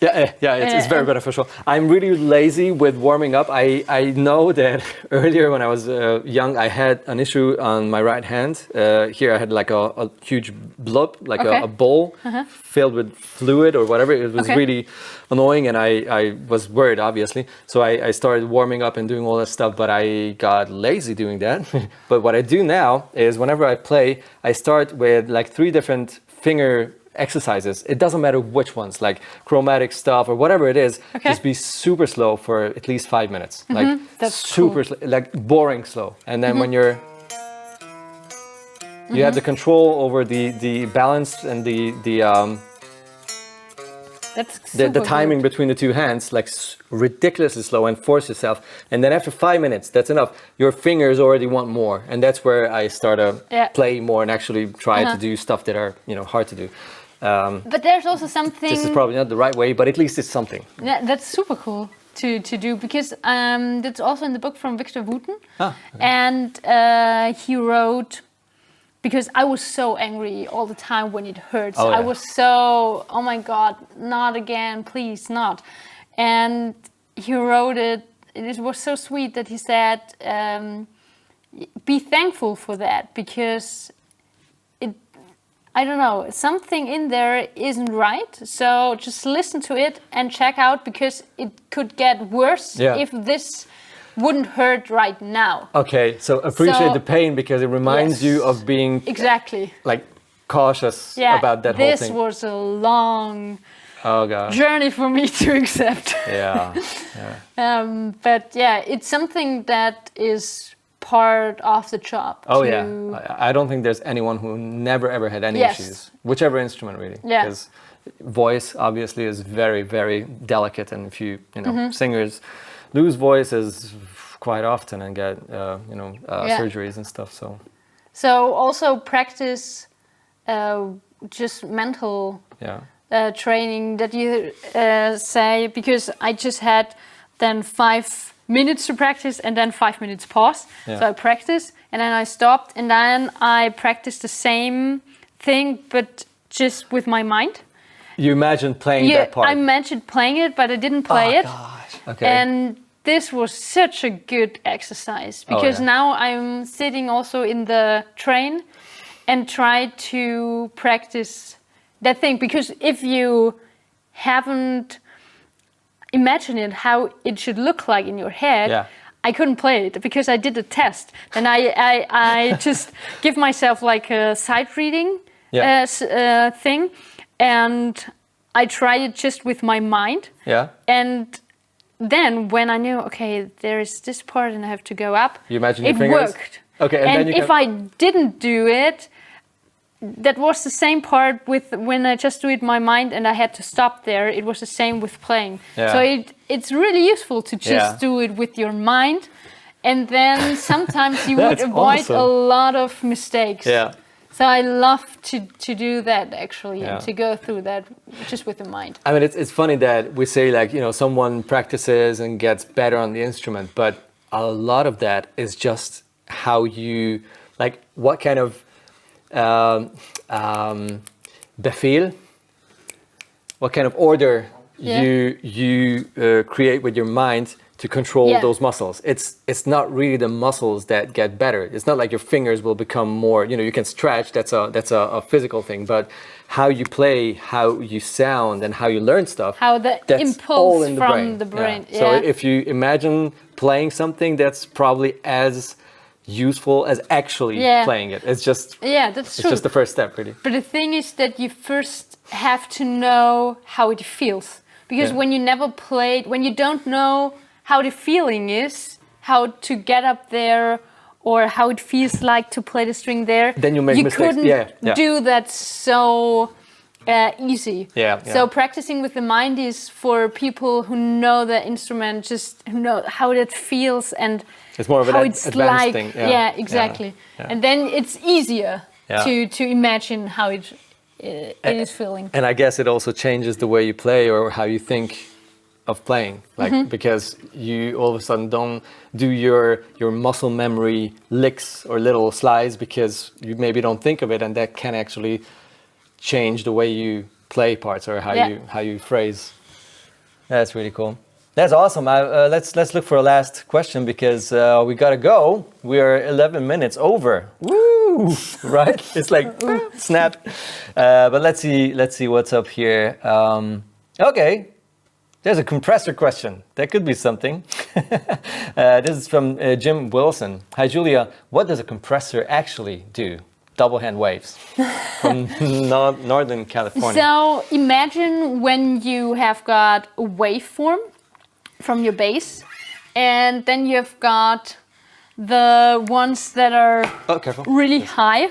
Yeah, it's very beneficial. I'm really lazy with warming up. I know that earlier when I was young, I had an issue on my right hand. Here I had like a huge blob, like a bowl filled with fluid or whatever. It was really annoying, and I was worried, obviously. So I started warming up and doing all that stuff, but I got lazy doing that. But what I do now is whenever I play, I start with like 3 different finger exercises. It doesn't matter which ones, like chromatic stuff or whatever it is. Just be super slow for at least 5 minutes. Like that's super cool. like boring slow. And then when you have the control over the balance and the timing between the 2 hands, like ridiculously slow, and force yourself. And then after 5 minutes, that's enough. Your fingers already want more, and that's where I start to play more and actually try to do stuff that are hard to do. But there's also something. This is probably not the right way, but at least it's something. Yeah, that's super cool to do, because that's also in the book from Victor Wooten. And he wrote, because I was so angry all the time when it hurts. I was so, oh my God, not again, please, not. And he wrote it was so sweet that he said, be thankful for that, because I don't know, something in there isn't right. So just listen to it and check out, because it could get worse if this wouldn't hurt right now. Okay, so appreciate the pain, because it reminds you of being like cautious about that whole thing. This was a long journey for me to accept. But it's something that is part of the job. I don't think there's anyone who never ever had any issues, whichever instrument really. Because voice obviously is very, very delicate, and if you singers lose voices quite often and get surgeries and stuff. So also practice just mental training that you say, because I just had then 5 minutes to practice and then 5 minutes pause. So I practice and then I stopped, and then I practiced the same thing but just with my mind. You imagined playing that part? I imagined playing it, but I didn't play it. Gosh. Okay. And this was such a good exercise, because now I'm sitting also in the train and try to practice that thing, because if you haven't imagined it how it should look like in your head, I couldn't play it, because I did a test and I just give myself like a sight reading thing, and I tried it just with my mind. And then when I knew, okay, there is this part and I have to go up, you imagine your fingers? Worked. Okay, and then if I didn't do it, that was the same part with when I just do it in my mind and I had to stop there. It was the same with playing. So it's really useful to just do it with your mind, and then sometimes you would avoid a lot of mistakes. So I love to do that actually, and to go through that just with the mind. I mean, it's funny that we say like, someone practices and gets better on the instrument, but a lot of that is just how you, like what kind of befehl, what kind of order you create with your mind to control those muscles. It's not really the muscles that get better. It's not like your fingers will become more, you can stretch, that's a physical thing, but how you play, how you sound, and how you learn stuff, how the impulse from the brain. So if you imagine playing something, that's probably as useful as actually playing it. It's just that's true. It's just the first step, really. But the thing is that you first have to know how it feels, because when you never played, when you don't know how the feeling is, how to get up there, or how it feels like to play the string there, then you make mistakes. You couldn't do that so easy. Yeah. So practicing with the mind is for people who know the instrument, just who know how it feels and it's more of how an it's advanced like. thing. Yeah, exactly. Yeah. And then it's easier Yeah. to imagine how it is feeling. And I guess it also changes the way you play or how you think of playing, like because you all of a sudden don't do your muscle memory licks or little slides because you maybe don't think of it, and that can actually change the way you play parts or how you phrase. That's really cool. That's awesome. Let's look for a last question because we gotta go. We are 11 minutes over. Woo! Right? It's like snap. But let's see what's up here. Okay. There's a compressor question. That could be something. This is from Jim Wilson. Hi, Julia. What does a compressor actually do? Double hand waves from Northern California. So imagine when you have got a waveform from your bass, and then you have got the ones that are really high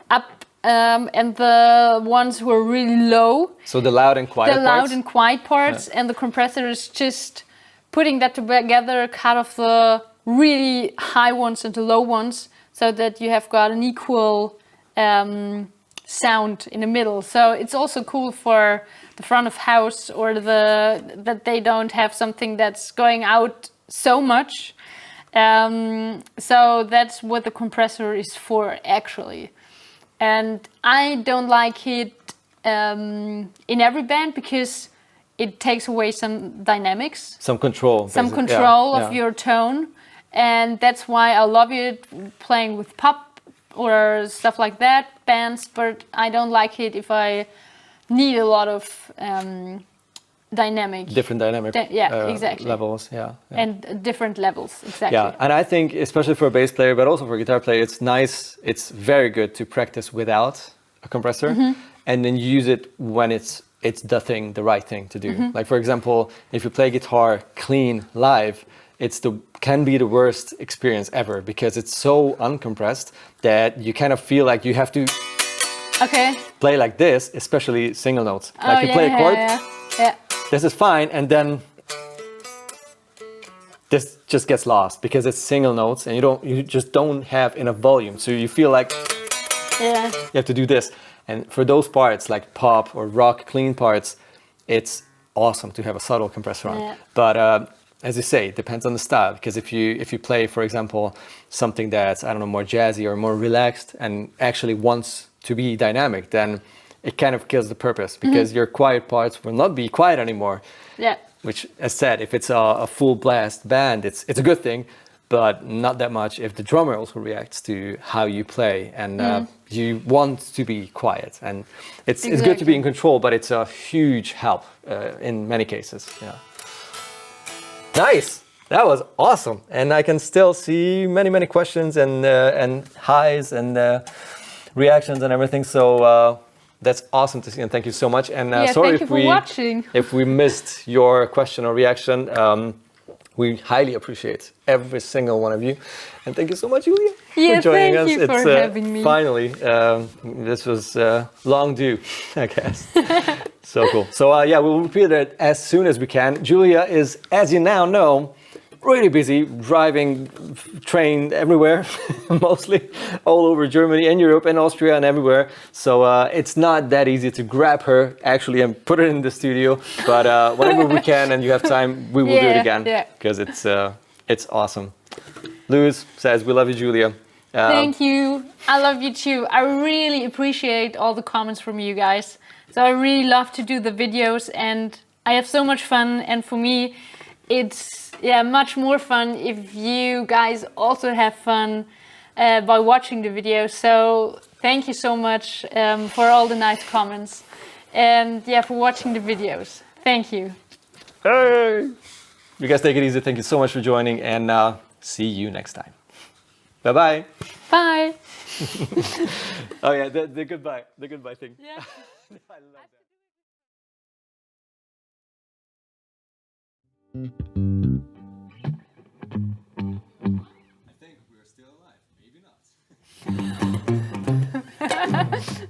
up. And the ones who are really low. So the loud and quiet parts? The loud and quiet parts, and the compressor is just putting that together, cut off the really high ones and the low ones, so that you have got an equal sound in the middle. So it's also cool for the front of house or that they don't have something that's going out so much. So that's what the compressor is for, actually. And I don't like it in every band because it takes away some dynamics. Some control. Some control of your tone. And that's why I love it playing with pop or stuff like that, bands. But I don't like it if I need a lot of different dynamic exactly. levels, and different levels, exactly. Yeah, and I think especially for a bass player, but also for a guitar player, it's nice. It's very good to practice without a compressor, and then use it when it's the right thing to do. Like for example, if you play guitar clean live, can be the worst experience ever because it's so uncompressed that you kind of feel like you have to play like this, especially single notes. Like you play a chord. Yeah. This is fine, and then this just gets lost because it's single notes, and you just don't have enough volume. So you feel like you have to do this. And for those parts, like pop or rock clean parts, it's awesome to have a subtle compressor on. But as you say, it depends on the style. Because if you play, for example, something that's more jazzy or more relaxed, and actually wants to be dynamic, then it kind of kills the purpose because your quiet parts will not be quiet anymore. Yeah. Which, as said, if it's a full blast band, it's a good thing, but not that much if the drummer also reacts to how you play and you want to be quiet. And it's good to be in control, but it's a huge help in many cases. Yeah. Nice. That was awesome. And I can still see many questions and highs and reactions and everything. So. That's awesome to see, and thank you so much. And sorry if we missed your question or reaction. We highly appreciate every single one of you, and thank you so much, Julia, for joining us. Thank you for having me. Finally, this was long due, I guess. So cool. So we'll repeat it as soon as we can. Julia is, as you now know, really busy driving train everywhere, mostly all over Germany and Europe and Austria and everywhere. So it's not that easy to grab her actually and put her in the studio. But whenever we can and you have time, we will do it again because it's awesome. Luz says, we love you, Julia. Thank you. I love you too. I really appreciate all the comments from you guys. So I really love to do the videos and I have so much fun. And for me, it's much more fun if you guys also have fun by watching the video. So thank you so much for all the nice comments and for watching the videos. Thank you. Hey! You guys take it easy. Thank you so much for joining and see you next time. Bye-bye. Bye. Oh yeah, the goodbye thing. Yeah. I love that. I think we're still alive. Maybe not.